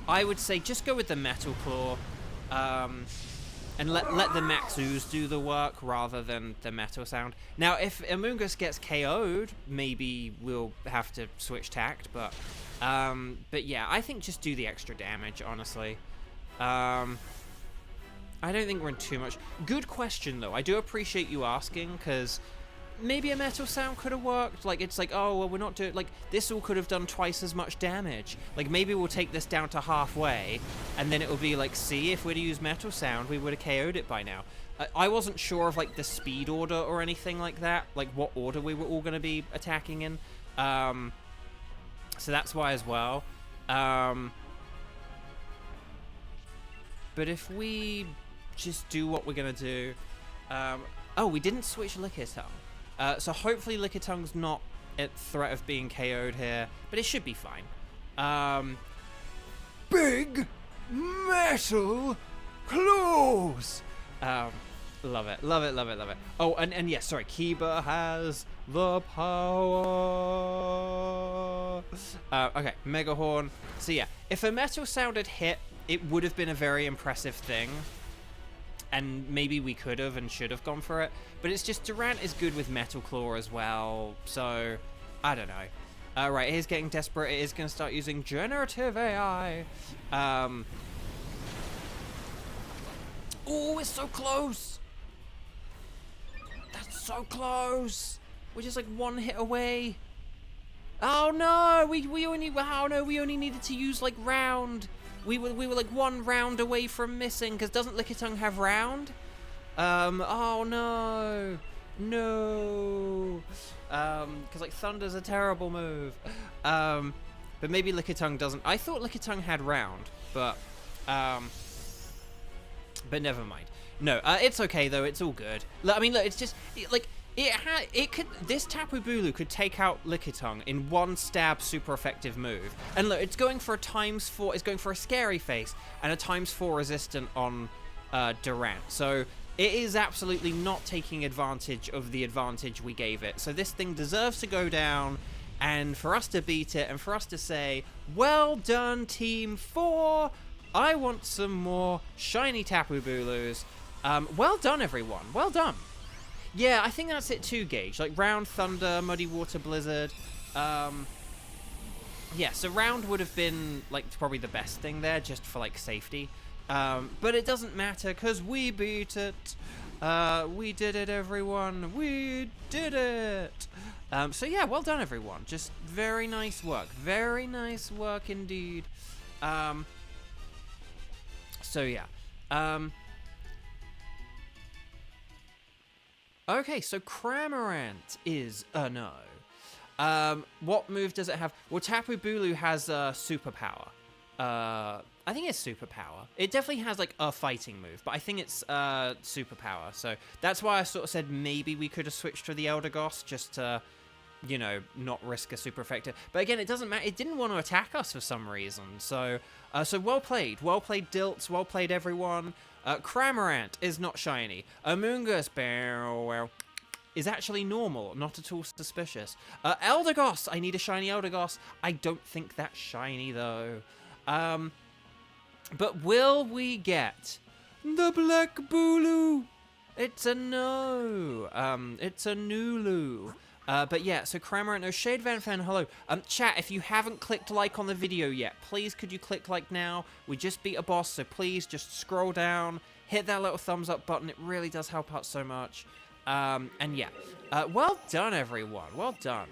I would say just go with the Metal Claw, and let the Max Ooze do the work rather than the Metal Sound. Now, if Among Us gets KO'd, maybe we'll have to switch tact, but yeah, I think just do the extra damage, honestly. I don't think we're in too much. Good question, though. I do appreciate you asking, because maybe a Metal Sound could have worked. Like, it's like, oh, well, we're not doing... Like, this all could have done twice as much damage. Like, maybe we'll take this down to halfway, and then it'll be like, see, if we'd used Metal Sound, we would have KO'd it by now. I wasn't sure of, like, the speed order or anything like that. Like, what order we were all going to be attacking in. So that's why as well. But if we just do what we're going to do... oh, we didn't switch Lickitung. So hopefully Lickitun's not at threat of being KO'd here, but it should be fine. Big Metal Claws! Love it, love it, love it, love it. Oh, and yes, sorry, Kiba has the power. Okay, Mega Horn. So yeah, if a Metal Sound had hit, it would have been a very impressive thing. And maybe we could have and should have gone for it. But it's just Durant is good with Metal Claw as well. So, I don't know. Right, it is getting desperate. It is going to start using generative AI. Oh, it's so close. That's so close. We're just like one hit away. Oh no, we only needed to use like round. We were like one round away from missing, because doesn't Lickitung have round? Oh no. No. Because like Thunder's a terrible move. But maybe Lickitung doesn't. I thought Lickitung had round, but never mind. No, it's okay though. It's all good. I mean, look, it's just like this Tapu Bulu could take out Lickitung in one stab, super effective move. And look, it's going for a ×4. It's going for a scary face and a ×4 resistant on Durant. So it is absolutely not taking advantage of the advantage we gave it. So this thing deserves to go down, and for us to beat it, and for us to say, well done, Team 4. I want some more shiny Tapu Bulus. Well done, everyone. Well done. Yeah, I think that's it too, Gage. Like, Round, Thunder, Muddy Water, Blizzard. Yeah, so Round would have been, like, probably the best thing there, just for, like, safety. But it doesn't matter, because we beat it. We did it, everyone. We did it. So, yeah, well done, everyone. Just very nice work. Very nice work indeed. So, yeah. Okay, so Cramorant is a no. What move does it have? Well, Tapu Bulu has superpower. I think it's superpower. It definitely has like a fighting move, but I think it's superpower. So that's why I sort of said maybe we could have switched to the Eldegoss just to, you know, not risk a super effective. But again, it doesn't matter. It didn't want to attack us for some reason. So well played. Well played, Dilts. Well played, everyone. Cramorant is not shiny. Amoonguss is actually normal, not at all suspicious. Eldegoss, I need a shiny Eldegoss. I don't think that's shiny though. But will we get the Black Bulu? It's a no. It's a Nulu. But yeah, so Cramorant, no. Shade Van Fan, hello. Chat, if you haven't clicked like on the video yet, please could you click like now? We just beat a boss, so please just scroll down, hit that little thumbs up button. It really does help out so much. And yeah, well done, everyone. Well done.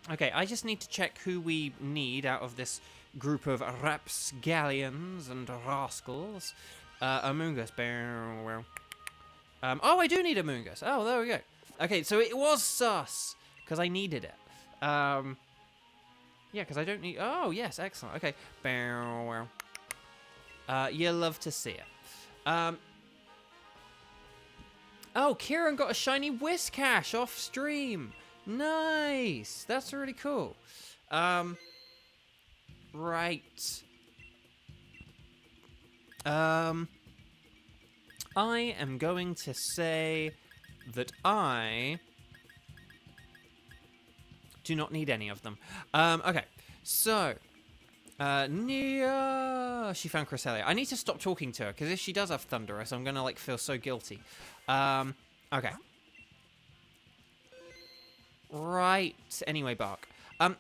Okay, I just need to check who we need out of this group of rapscallions and rascals. Amoonguss. Oh, I do need Amoonguss. Oh, there we go. Okay, so it was sus, because I needed it. Yeah, because I don't need... Oh, yes, excellent. Okay. You love to see it. Oh, Kieran got a shiny Whiscash off stream. Nice. That's really cool. Right. I am going to say that I do not need any of them. Okay, so Nia, she found Cresselia. I need to stop talking to her, because if she does have Thunderous, I'm gonna like feel so guilty. Okay. Right. Anyway, Bark.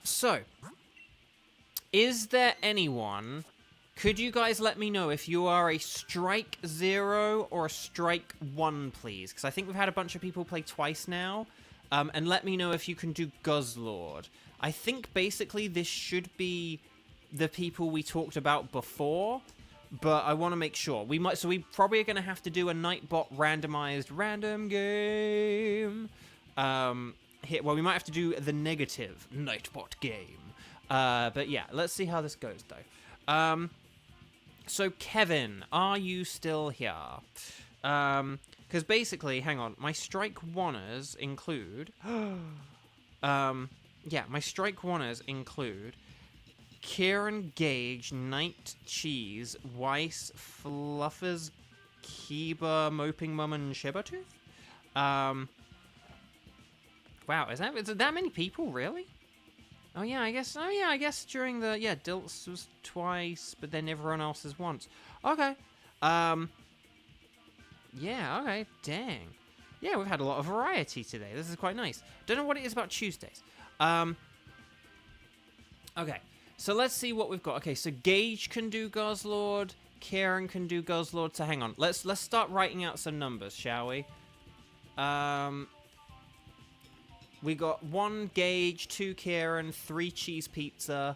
So is there anyone? Could you guys let me know if you are a Strike 0 or a Strike 1, please? Because I think we've had a bunch of people play twice now. And let me know if you can do Guzzlord. I think basically this should be the people we talked about before, but I want to make sure. We probably are going to have to do a Nightbot randomized random game. Here, well, we might have to do the negative Nightbot game. But yeah, let's see how this goes, though. So, Kevin, are you still here? Because basically, hang on, my Strike 1ers include... yeah, my Strike 1ers include Kieran, Gage, Night Cheese, Weiss, Fluffers, Kiba, Moping Mum, and Shibatooth? Wow, is it that many people, really? Oh yeah, I guess. Oh yeah, I guess during the Dilt's was twice, but then everyone else's once. Okay. Yeah. Okay. Dang. Yeah, we've had a lot of variety today. This is quite nice. Don't know what it is about Tuesdays. Okay. So let's see what we've got. Okay. So Gage can do Guzzlord. Kieran can do Guzzlord. So hang on. Let's start writing out some numbers, shall we? We got 1 Gage, 2 Kieran, 3 Cheese Pizza.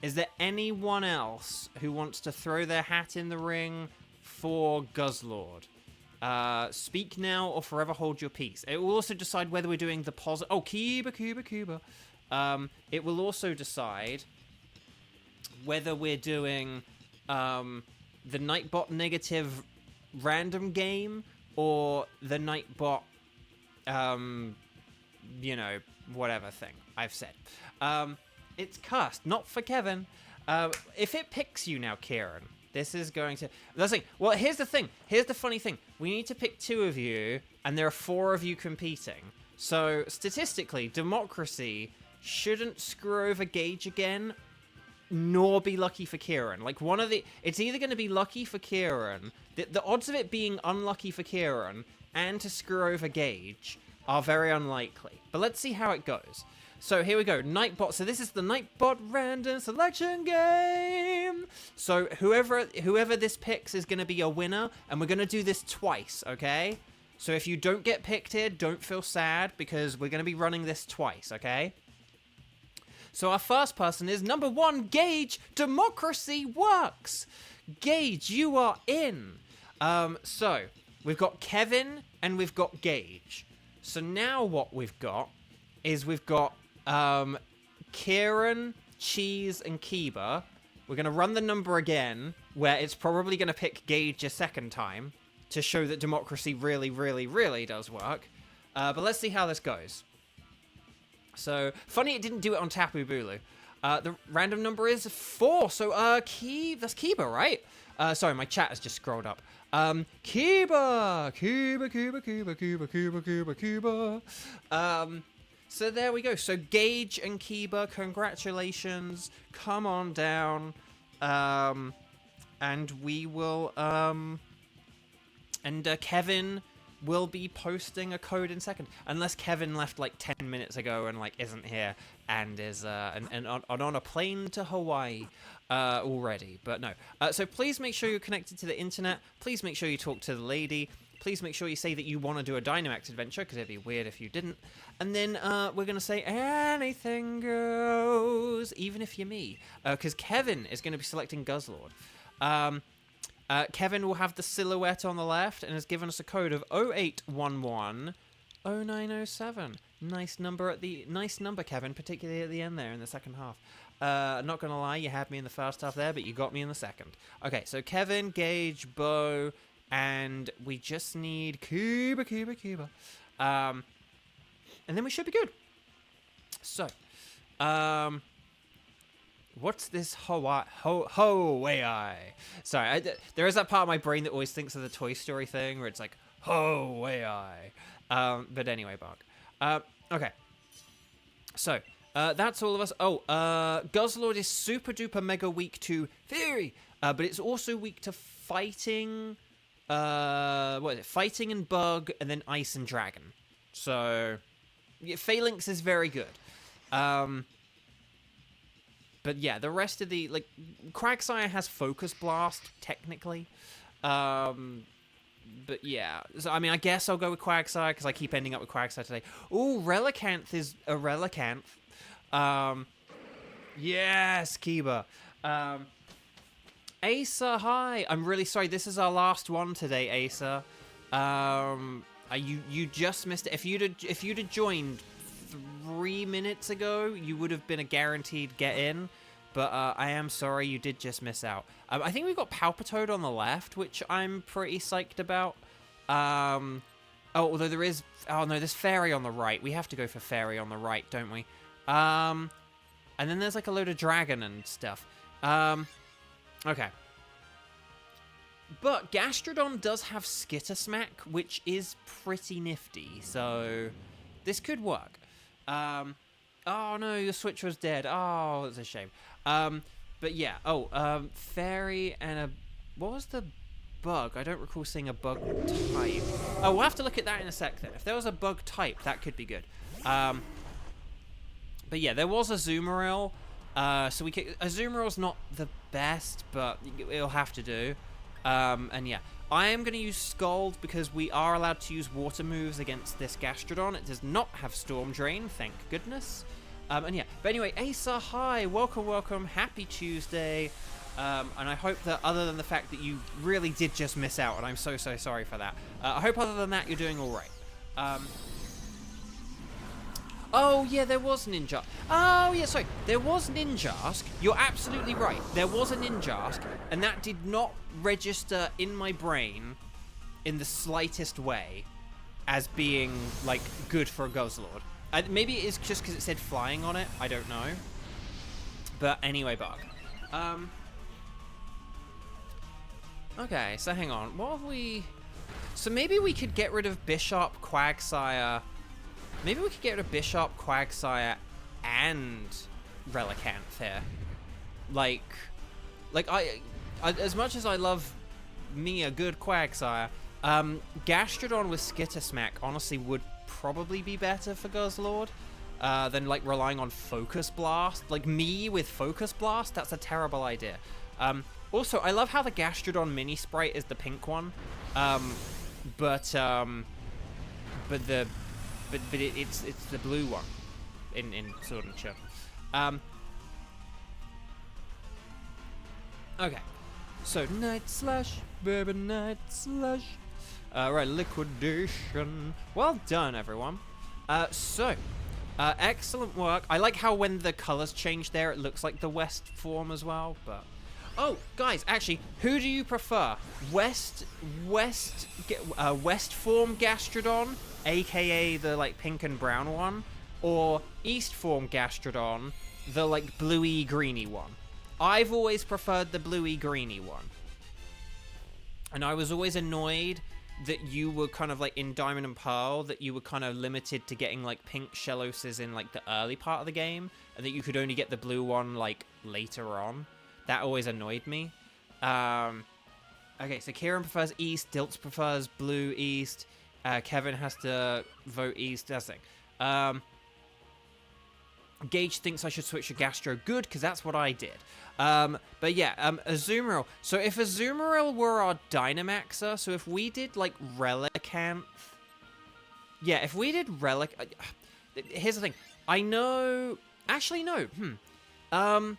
Is there anyone else who wants to throw their hat in the ring for Guzzlord? Speak now or forever hold your peace. It will also decide whether we're doing the positive... Oh, Cuba. It will also decide whether we're doing the Nightbot negative random game or the Nightbot... you know, whatever thing I've said. It's cursed, not for Kevin. If it picks you now, Kieran, this is going to... That's like, well, here's the thing. Here's the funny thing. We need to pick 2 of you, and there are 4 of you competing. So, statistically, democracy shouldn't screw over Gage again, nor be lucky for Kieran. Like, one of the... It's either going to be lucky for Kieran... The odds of it being unlucky for Kieran and to screw over Gage are very unlikely. But let's see how it goes. So here we go, Nightbot. So this is the Nightbot random selection game. So whoever this picks is going to be a winner, and we're going to do this twice, okay? So if you don't get picked here, don't feel sad, because we're going to be running this twice, okay? So our first person is number 1, Gage. Democracy works. Gage, you are in. So we've got Kevin and we've got Gage. So now what we've got is we've got Kieran, Cheese, and Kiba. We're going to run the number again, where it's probably going to pick Gage a second time to show that democracy really, really, really does work. But let's see how this goes. So, funny it didn't do it on Tapu Bulu. The random number is 4. So, that's Kiba, right? Sorry, my chat has just scrolled up. Kiba! So there we go. So Gage and Kiba, congratulations. Come on down. And we will, Kevin will be posting a code in second. Unless Kevin left like 10 minutes ago and like isn't here and is on a plane to Hawaii already. But no. So please make sure you're connected to the internet. Please make sure you talk to the lady. Please make sure you say that you want to do a Dynamax adventure, because it'd be weird if you didn't. And then we're going to say anything goes, even if you're me. Because Kevin is going to be selecting Guzzlord. Kevin will have the silhouette on the left and has given us a code of 0811 0907. Nice number, Kevin, particularly at the end there in the second half. Not going to lie, you had me in the first half there, but you got me in the second. Okay, so Kevin, Gage, Bo... And we just need Cuba. And then we should be good. So, what's this Hawaii? Sorry, there is that part of my brain that always thinks of the Toy Story thing where it's like, Hawaii. But anyway, Bark. Okay. So, that's all of us. Oh, Guzzlord is super duper mega weak to Fury. But it's also weak to fighting... what is it? Fighting and Bug, and then Ice and Dragon. So, yeah, Phalanx is very good. But yeah, the rest of the, like, Quagsire has Focus Blast, technically. But yeah, so, I mean, I guess I'll go with Quagsire, because I keep ending up with Quagsire today. Ooh, Relicanth is a Relicanth. Yes, Kiba. Asa, hi. I'm really sorry. This is our last one today, Asa. You just missed it. If you'd have joined 3 minutes ago, you would have been a guaranteed get in. But I am sorry, you did just miss out. I think we've got Palpitoad on the left, which I'm pretty psyched about. Although there is... Oh, no, there's Fairy on the right. We have to go for Fairy on the right, don't we? And then there's like a load of Dragon and stuff. Okay. But Gastrodon does have Skitter Smack, which is pretty nifty, so this could work. Oh no, your Switch was dead. Oh, that's a shame. But yeah. Oh, fairy and a. What was the bug? I don't recall seeing a bug type. Oh, we'll have to look at that in a sec then. If there was a bug type, that could be good. But yeah, there was a Azumarill. So we could. Azumarill's not the best, but it'll have to do. And yeah. I am going to use Scald because we are allowed to use water moves against this Gastrodon. It does not have Storm Drain, thank goodness. And yeah, but anyway, Asa, hi, welcome, happy Tuesday. And I hope that other than the fact that you really did just miss out, and I'm so sorry for that. I hope other than that you're doing all right. Oh, yeah, there was Ninja. Oh, yeah, sorry. There was Ninjask. You're absolutely right. There was a Ninjask, and that did not register in my brain in the slightest way as being, like, good for a Guzzlord. Maybe it's just because it said flying on it. I don't know. But anyway, bug. Okay, so hang on. What have we... So maybe we could get rid of Bishop, Quagsire... Maybe we could get rid of Bishop, Quagsire, and Relicanth here. Like I as much as I love me a good Quagsire, Gastrodon with Skittersmack honestly would probably be better for Guzzlord than like relying on Focus Blast. Like me with Focus Blast, that's a terrible idea. Also, I love how the Gastrodon mini sprite is the pink one, but it's the blue one in Sword and Shield. Okay, so Night Slash, baby, Night Slash. Right, Liquidation. Well done, everyone. Excellent work. I like how when the colors change there, it looks like the West form as well. But oh, guys, actually, who do you prefer? West form Gastrodon, aka the like pink and brown one, or East form Gastrodon, the like bluey greeny one? I've always preferred the bluey greeny one, and I was always annoyed that you were kind of like in Diamond and Pearl, that you were kind of limited to getting like pink Shelloses in like the early part of the game, and that you could only get the blue one like later on. That always annoyed me. Okay, so Kieran prefers East, Diltz prefers blue East, Kevin has to vote East, that's the thing. Gage thinks I should switch to Gastro. Good, because that's what I did. But yeah, Azumarill. So if Azumarill were our Dynamaxer, so if we did, like, Relicanth... Yeah, if we did here's the thing. I know... Actually, no. I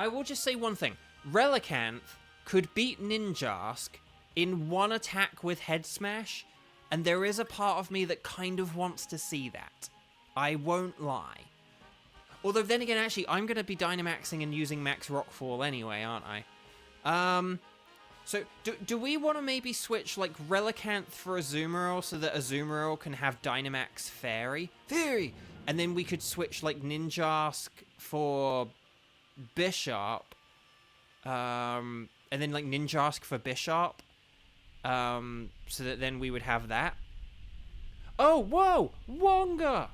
will just say one thing. Relicanth could beat Ninjask in one attack with Head Smash, and there is a part of me that kind of wants to see that. I won't lie. Although then again, actually, I'm going to be Dynamaxing and using Max Rockfall anyway, aren't I? So, do we want to maybe switch, like, Relicanth for Azumarill so that Azumarill can have Dynamax Fairy? Fairy! And then we could switch, like, Ninjask for Bishop. And then, like, Ninjask for Bishop. So that then we would have that. Oh, whoa! Wonga!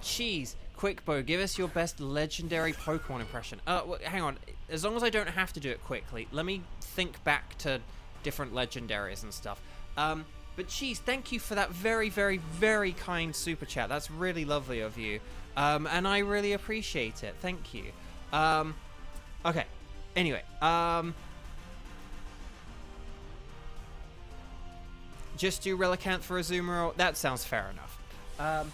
Cheese, Quickbow, give us your best legendary Pokemon impression. Hang on. As long as I don't have to do it quickly, let me think back to different legendaries and stuff. But Cheese, thank you for that very, very, very kind super chat. That's really lovely of you. And I really appreciate it. Thank you. Okay. Anyway, just do Relicanth for Azumarill. That sounds fair enough. Yeah.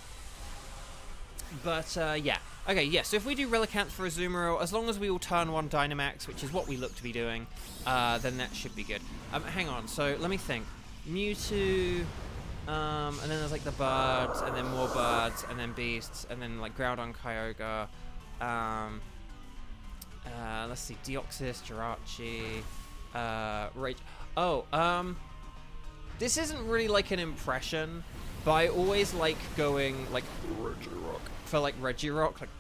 Okay, yeah, so if we do Relicanth for Azumarill, as long as we all turn one Dynamax, which is what we look to be doing, then that should be good. Hang on, so let me think. Mewtwo, and then there's like the birds, and then more birds, and then beasts, and then like Groudon, Kyogre, let's see, Deoxys, Jirachi, Rage. Oh, this isn't really like an impression, but I always like going like Regirock for like Regirock, like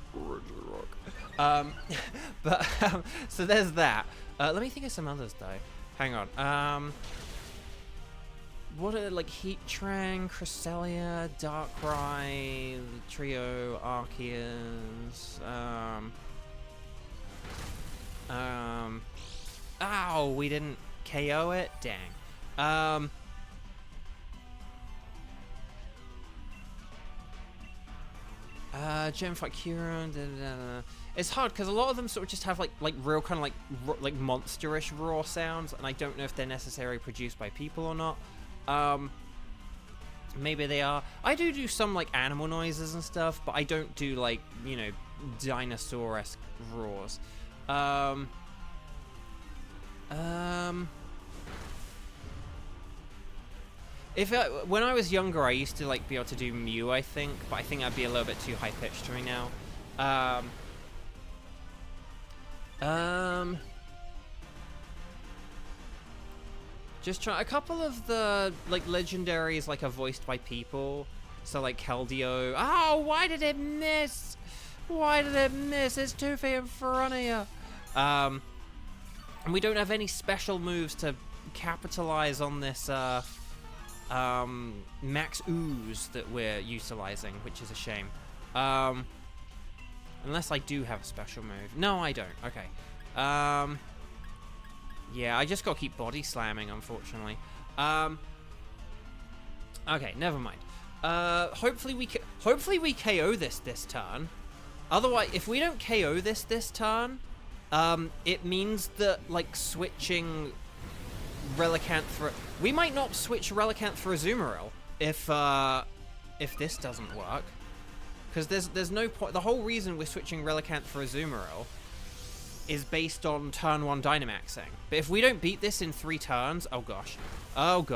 Regirock. So there's that. Let me think of some others though. Hang on. what are like Heatran, Cresselia, Darkrai, Trio, Arceus, ow, we didn't KO it? Dang. Gem Fight Kieran, it's hard because a lot of them sort of just have like real kind of like monsterish raw sounds, and I don't know if they're necessarily produced by people or not. Maybe they are. I do some like animal noises and stuff, but I don't do like, you know, dinosaur-esque roars. When I was younger, I used to like be able to do Mew, I think, but I think that'd be a little bit too high pitched for me now. Just try a couple of the like legendaries like are voiced by people. So like Keldeo. Oh, why did it miss? Why did it miss? It's Toofy in front of you. And we don't have any special moves to capitalize on this max ooze that we're utilizing, which is a shame. Unless I do have a special move. No, I don't. Okay. Yeah, I just gotta keep body slamming, unfortunately. Okay, never mind. Hopefully we KO this turn. Otherwise, if we don't KO this turn, it means that like switching Relicanth for we might not switch Relicanth for Azumarill if this doesn't work, because there's no point. The whole reason we're switching Relicanth for Azumarill is based on turn 1 Dynamaxing. But if we don't beat this in 3 turns, oh gosh, no,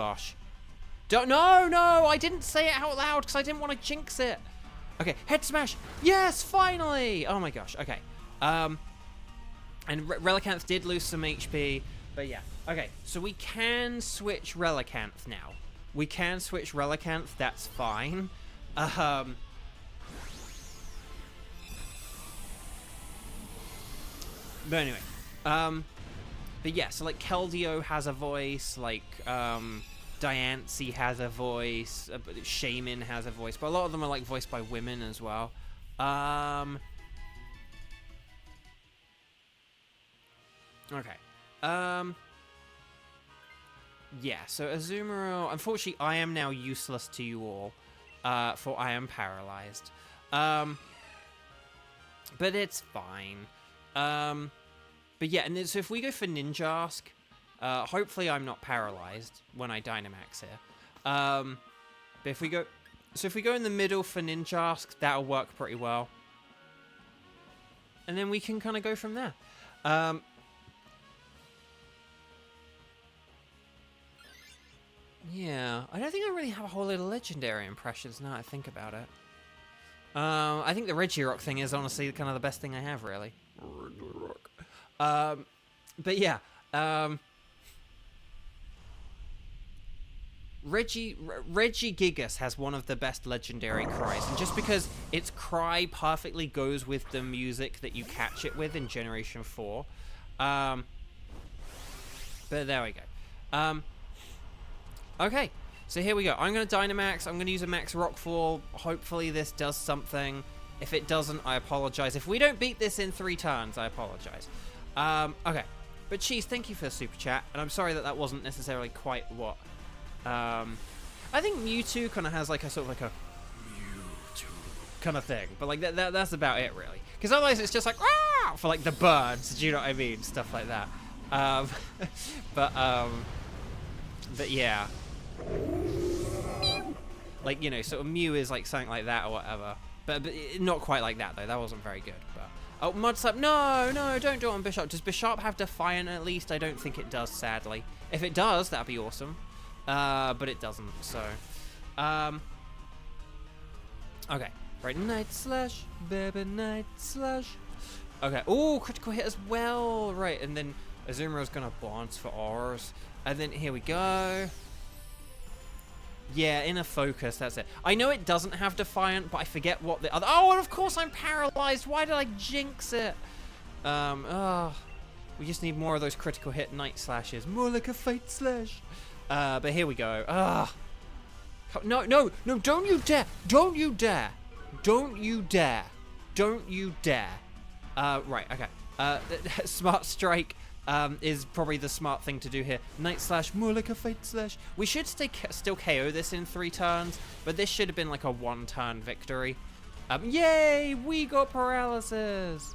I didn't say it out loud because I didn't want to jinx it. Okay, head smash, yes, finally. Oh my gosh. Okay, and Relicanth did lose some HP, but yeah. Okay, so we can switch Relicanth now. We can switch Relicanth, that's fine. But anyway, but yeah, so like Keldeo has a voice, like Diancie has a voice, Shaman has a voice, but a lot of them are like voiced by women as well. Okay. Yeah, so Azumarill, unfortunately I am now useless to you all, for I am paralyzed. But it's fine. But yeah, and then, so if we go for Ninjask, hopefully I'm not paralyzed when I Dynamax here. But if we go in the middle for Ninjask, that'll work pretty well. And then we can kind of go from there. Yeah, I don't think I really have a whole lot of legendary impressions now I think about it. I think the Regirock thing is honestly kind of the best thing I have, really. But yeah, Regigigas has one of the best legendary cries, and just because its cry perfectly goes with the music that you catch it with in Generation 4. But there we go. Okay, so here we go. I'm going to Dynamax. I'm going to use a Max Rockfall. Hopefully this does something. If it doesn't, I apologize. If we don't beat this in 3 turns, I apologize. Okay. But Cheese, thank you for the super chat. And I'm sorry that wasn't necessarily quite what... I think Mewtwo kind of has like a sort of like a Mewtwo kind of thing. But like that's about it, really. Because otherwise it's just like, ah! For like the birds. Do you know what I mean? Stuff like that. But yeah. Like, you know, sort of Mew is like something like that or whatever. But not quite like that, though. That wasn't very good. But oh, Mudslap. No, don't do it on Bisharp. Does Bisharp have Defiant at least? I don't think it does, sadly. If it does, that'd be awesome. But it doesn't, so. Okay. Right, Night Slash. Baby, Night Slash. Okay. Oh, critical hit as well. Right, and then Azumarill's gonna bounce for auras. And then here we go. Yeah, Inner Focus, that's it. I know it doesn't have Defiant, but I forget what the other... Oh, and of course I'm paralyzed. Why did I jinx it? We just need more of those critical hit Night Slashes. More like a Fate Slash. But here we go. No, no, no, don't you dare. Don't you dare. Don't you dare. Don't you dare. Right, okay. Smart Strike is probably the smart thing to do here. Night Slash, more like a Fate Slash. We should still KO this in 3 turns, but this should have been like a 1-turn victory. Yay, we got paralysis.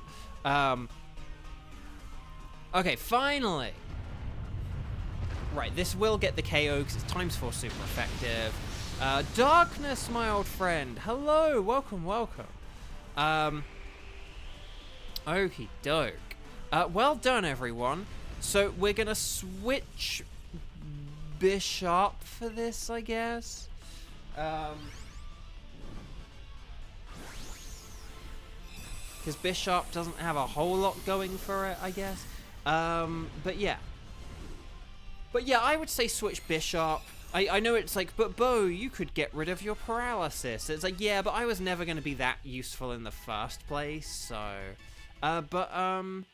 Okay, finally. Right, this will get the KO because it's ×4 super effective. Darkness, my old friend. Hello, welcome, welcome. Okie doke. Well done, everyone. So we're gonna switch Bishop for this, I guess. Because Bishop doesn't have a whole lot going for it, I guess. But yeah. But yeah, I would say switch Bishop. I know it's like, but Bo, you could get rid of your paralysis. It's like, yeah, but I was never going to be that useful in the first place, so... I'm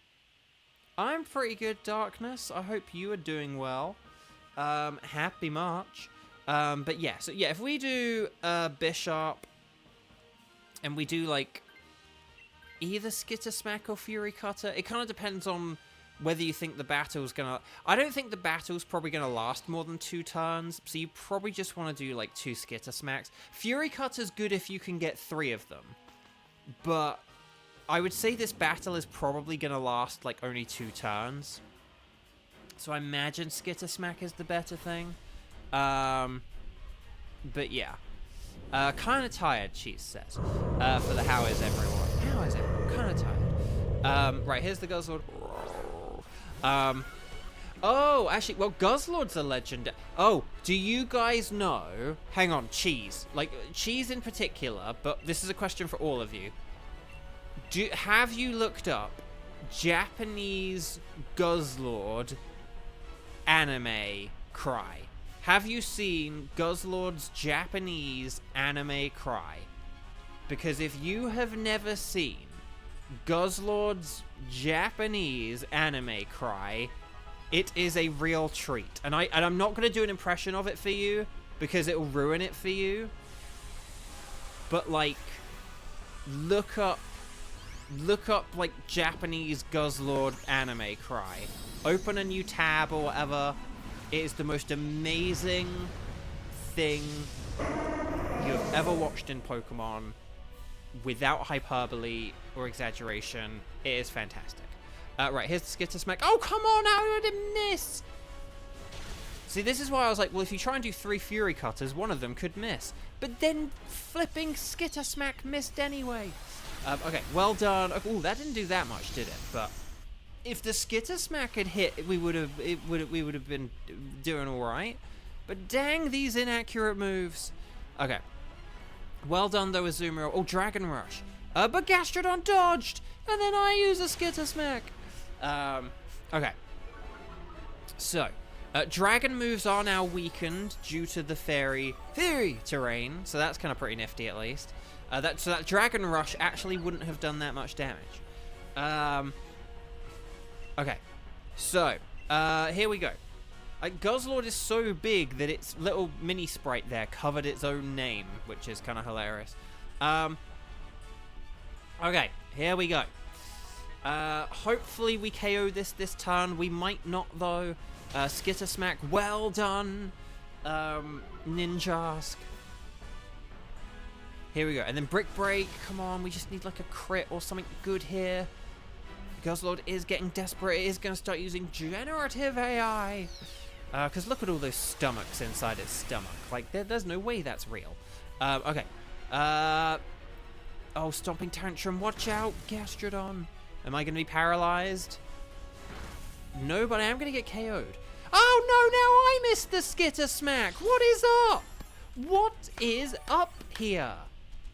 pretty good, Darkness. I hope you are doing well. Happy March. But yeah, so yeah, if we do Bishop, and we do, like, either Skitter Smack or Fury Cutter, it kind of depends on whether you think the battle's gonna... I don't think the battle's probably gonna last more than 2 turns, so you probably just want to do, like, 2 Skitter Smacks. Fury Cutter's good if you can get 3 of them, but I would say this battle is probably gonna last, like, only 2 turns. So I imagine Skitter Smack is the better thing. But yeah. Kind of tired, Cheese says. For the how is everyone. How is everyone? Kind of tired. Right, here's the Guzzlord. Oh, actually, well, Guzzlord's a legend. Oh, do you guys know... Hang on, Cheese. Like, Cheese in particular, but this is a question for all of you. Have you looked up Japanese Guzzlord anime cry? Have you seen Guzzlord's Japanese anime cry? Because if you have never seen Guzzlord's Japanese anime cry, it is a real treat. And I'm not going to do an impression of it for you, because it will ruin it for you. But, like, look up, like, Japanese Guzzlord anime cry. Open a new tab or whatever. It is the most amazing thing you've ever watched in Pokemon, without hyperbole or exaggeration. It is fantastic. Right, here's the Skitter Smack. Oh, come on, how did it miss? See, this is why I was like, well, if you try and do 3 Fury Cutters, one of them could miss. But then flipping Skitter Smack missed anyway. Okay, well done. Oh, that didn't do that much, did it? But if the Skitter Smack had hit, we would have been doing all right. But dang, these inaccurate moves. Okay. Well done, though, Azumarill. Oh, Dragon Rush. But Gastrodon dodged, and then I use a Skitter Smack. Okay. So, Dragon moves are now weakened due to the Fairy terrain, so that's kind of pretty nifty, at least. So that Dragon Rush actually wouldn't have done that much damage. Okay. So, here we go. Guzzlord is so big that its little mini sprite there covered its own name, which is kind of hilarious. Okay, here we go. Hopefully we KO this turn. We might not, though. Skitter Smack, well done. Ninjask. Here we go. And then Brick Break. Come on, we just need like a crit or something good here. Guzzlord is getting desperate. It is going to start using generative AI. Because look at all those stomachs inside its stomach. Like, there's no way that's real. Okay. Oh, Stomping Tantrum. Watch out, Gastrodon. Am I going to be paralyzed? No, but I am going to get KO'd. Oh, no, now I missed the Skitter Smack. What is up? What is up here?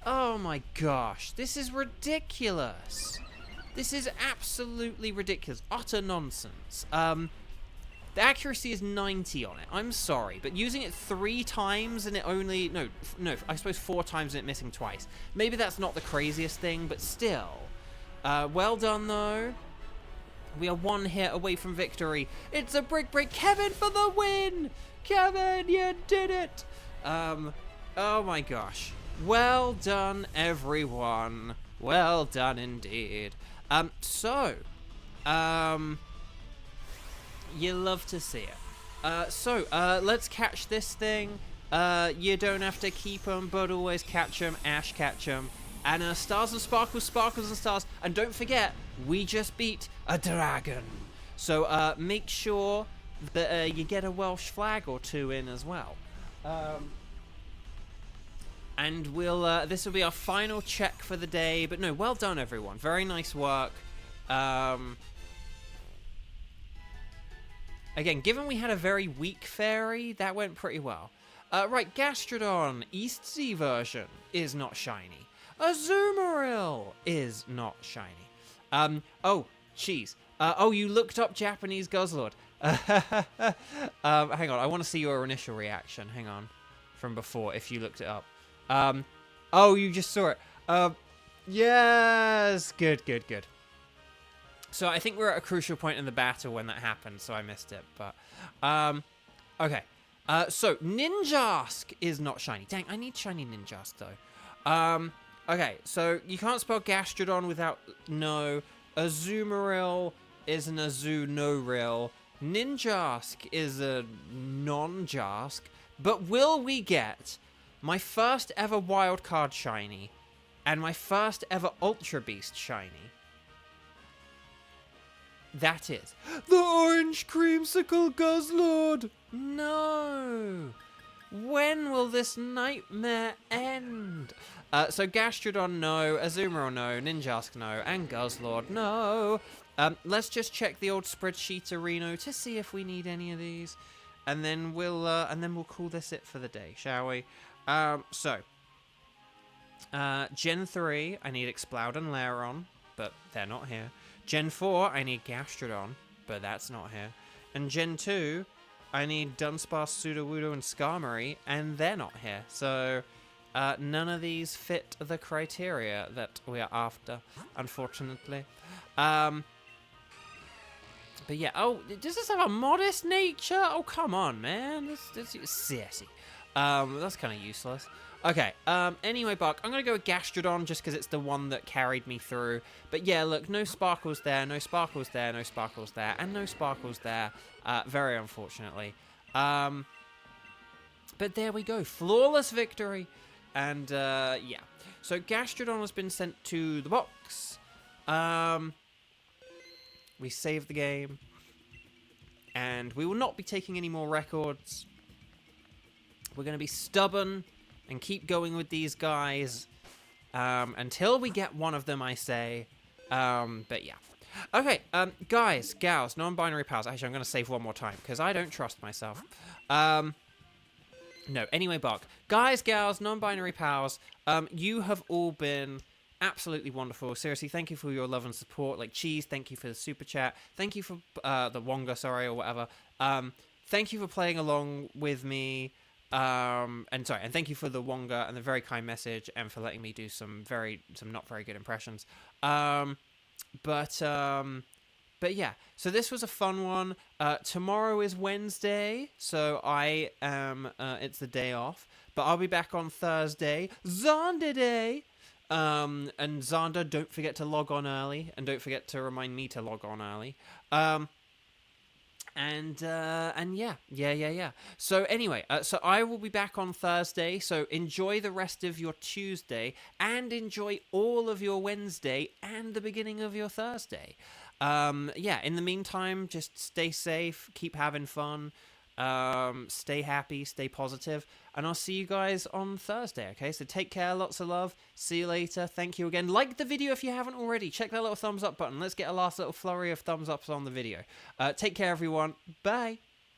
Oh, my gosh. This is ridiculous. This is absolutely ridiculous. Utter nonsense. The accuracy is 90 on it. I'm sorry, but using it 3 times and it only... No, I suppose 4 times and it missing twice. Maybe that's not the craziest thing, but still. Well done, though. We are 1 hit away from victory. It's a Brick Break. Kevin for the win! Kevin, you did it! Oh my gosh. Well done, everyone. Well done indeed. You love to see it. Let's catch this thing. You don't have to keep them, but always catch them. Ash, catch them. And stars and sparkles, sparkles and stars. And don't forget, we just beat a dragon. So make sure that you get a Welsh flag or two in as well. And we'll this will be our final check for the day. But no, well done, everyone. Very nice work. Again, given we had a very weak fairy, that went pretty well. Right, Gastrodon, East Sea version, is not shiny. Azumarill is not shiny. Oh, jeez. Oh, you looked up Japanese Guzzlord. Hang on, I want to see your initial reaction. Hang on. From before, if you looked it up. Oh, you just saw it. Yes! Good, good, good. So I think we're at a crucial point in the battle when that happened, so I missed it. But, okay. So, Ninjask is not shiny. Dang, I need shiny Ninjask, though. Okay, so you can't spell Gastrodon without no. Azumarill is an Azu-no-rill. Ninjask is a non-Jask. But will we get my first ever wildcard shiny and my first ever Ultra Beast shiny? That is the Orange Creamsicle Guzzlord! No! When will this nightmare end? So Gastrodon, no. Azumarill, no. Ninjask, no. And Guzzlord, no. Let's just check the old spreadsheet Reno to see if we need any of these. And then we'll call this it for the day, shall we? Gen 3, I need Exploud and Lairon, but they're not here. Gen 4, I need Gastrodon, but that's not here. And Gen 2, I need Dunsparce, Sudowoodo, and Skarmory, and they're not here. So, none of these fit the criteria that we are after, unfortunately. But yeah, oh, does this have a modest nature? Oh, come on, man. That's sassy. That's kind of useless. Okay, anyway, Buck, I'm going to go with Gastrodon just because it's the one that carried me through. But yeah, look, no sparkles there, no sparkles there, no sparkles there, and no sparkles there, very unfortunately. But there we go, flawless victory. And, yeah. So Gastrodon has been sent to the box. We saved the game. And we will not be taking any more records. We're going to be stubborn and keep going with these guys until we get one of them, I say. But yeah. Okay, guys, gals, non-binary pals. Actually, I'm going to save one more time because I don't trust myself. No, anyway, Buck. Guys, gals, non-binary pals, you have all been absolutely wonderful. Seriously, thank you for your love and support. Like Cheese, thank you for the super chat. Thank you for the Wonga, sorry, or whatever. Thank you for playing along with me. And thank you for the Wonga and the very kind message and for letting me do some not very good impressions. But yeah, so this was a fun one. Tomorrow is Wednesday, so I am, it's the day off, but I'll be back on Thursday, Zonda Day. And Zonda, don't forget to log on early, and don't forget to remind me to log on early. And yeah. So anyway, so I will be back on Thursday, so enjoy the rest of your Tuesday, and enjoy all of your Wednesday, and the beginning of your Thursday. Yeah, in the meantime, just stay safe, keep having fun, stay happy, stay positive, and I'll see you guys on Thursday, okay? So take care, lots of love, see you later, thank you again. Like the video if you haven't already, check that little thumbs up button, let's get a last little flurry of thumbs ups on the video. Take care, everyone, bye!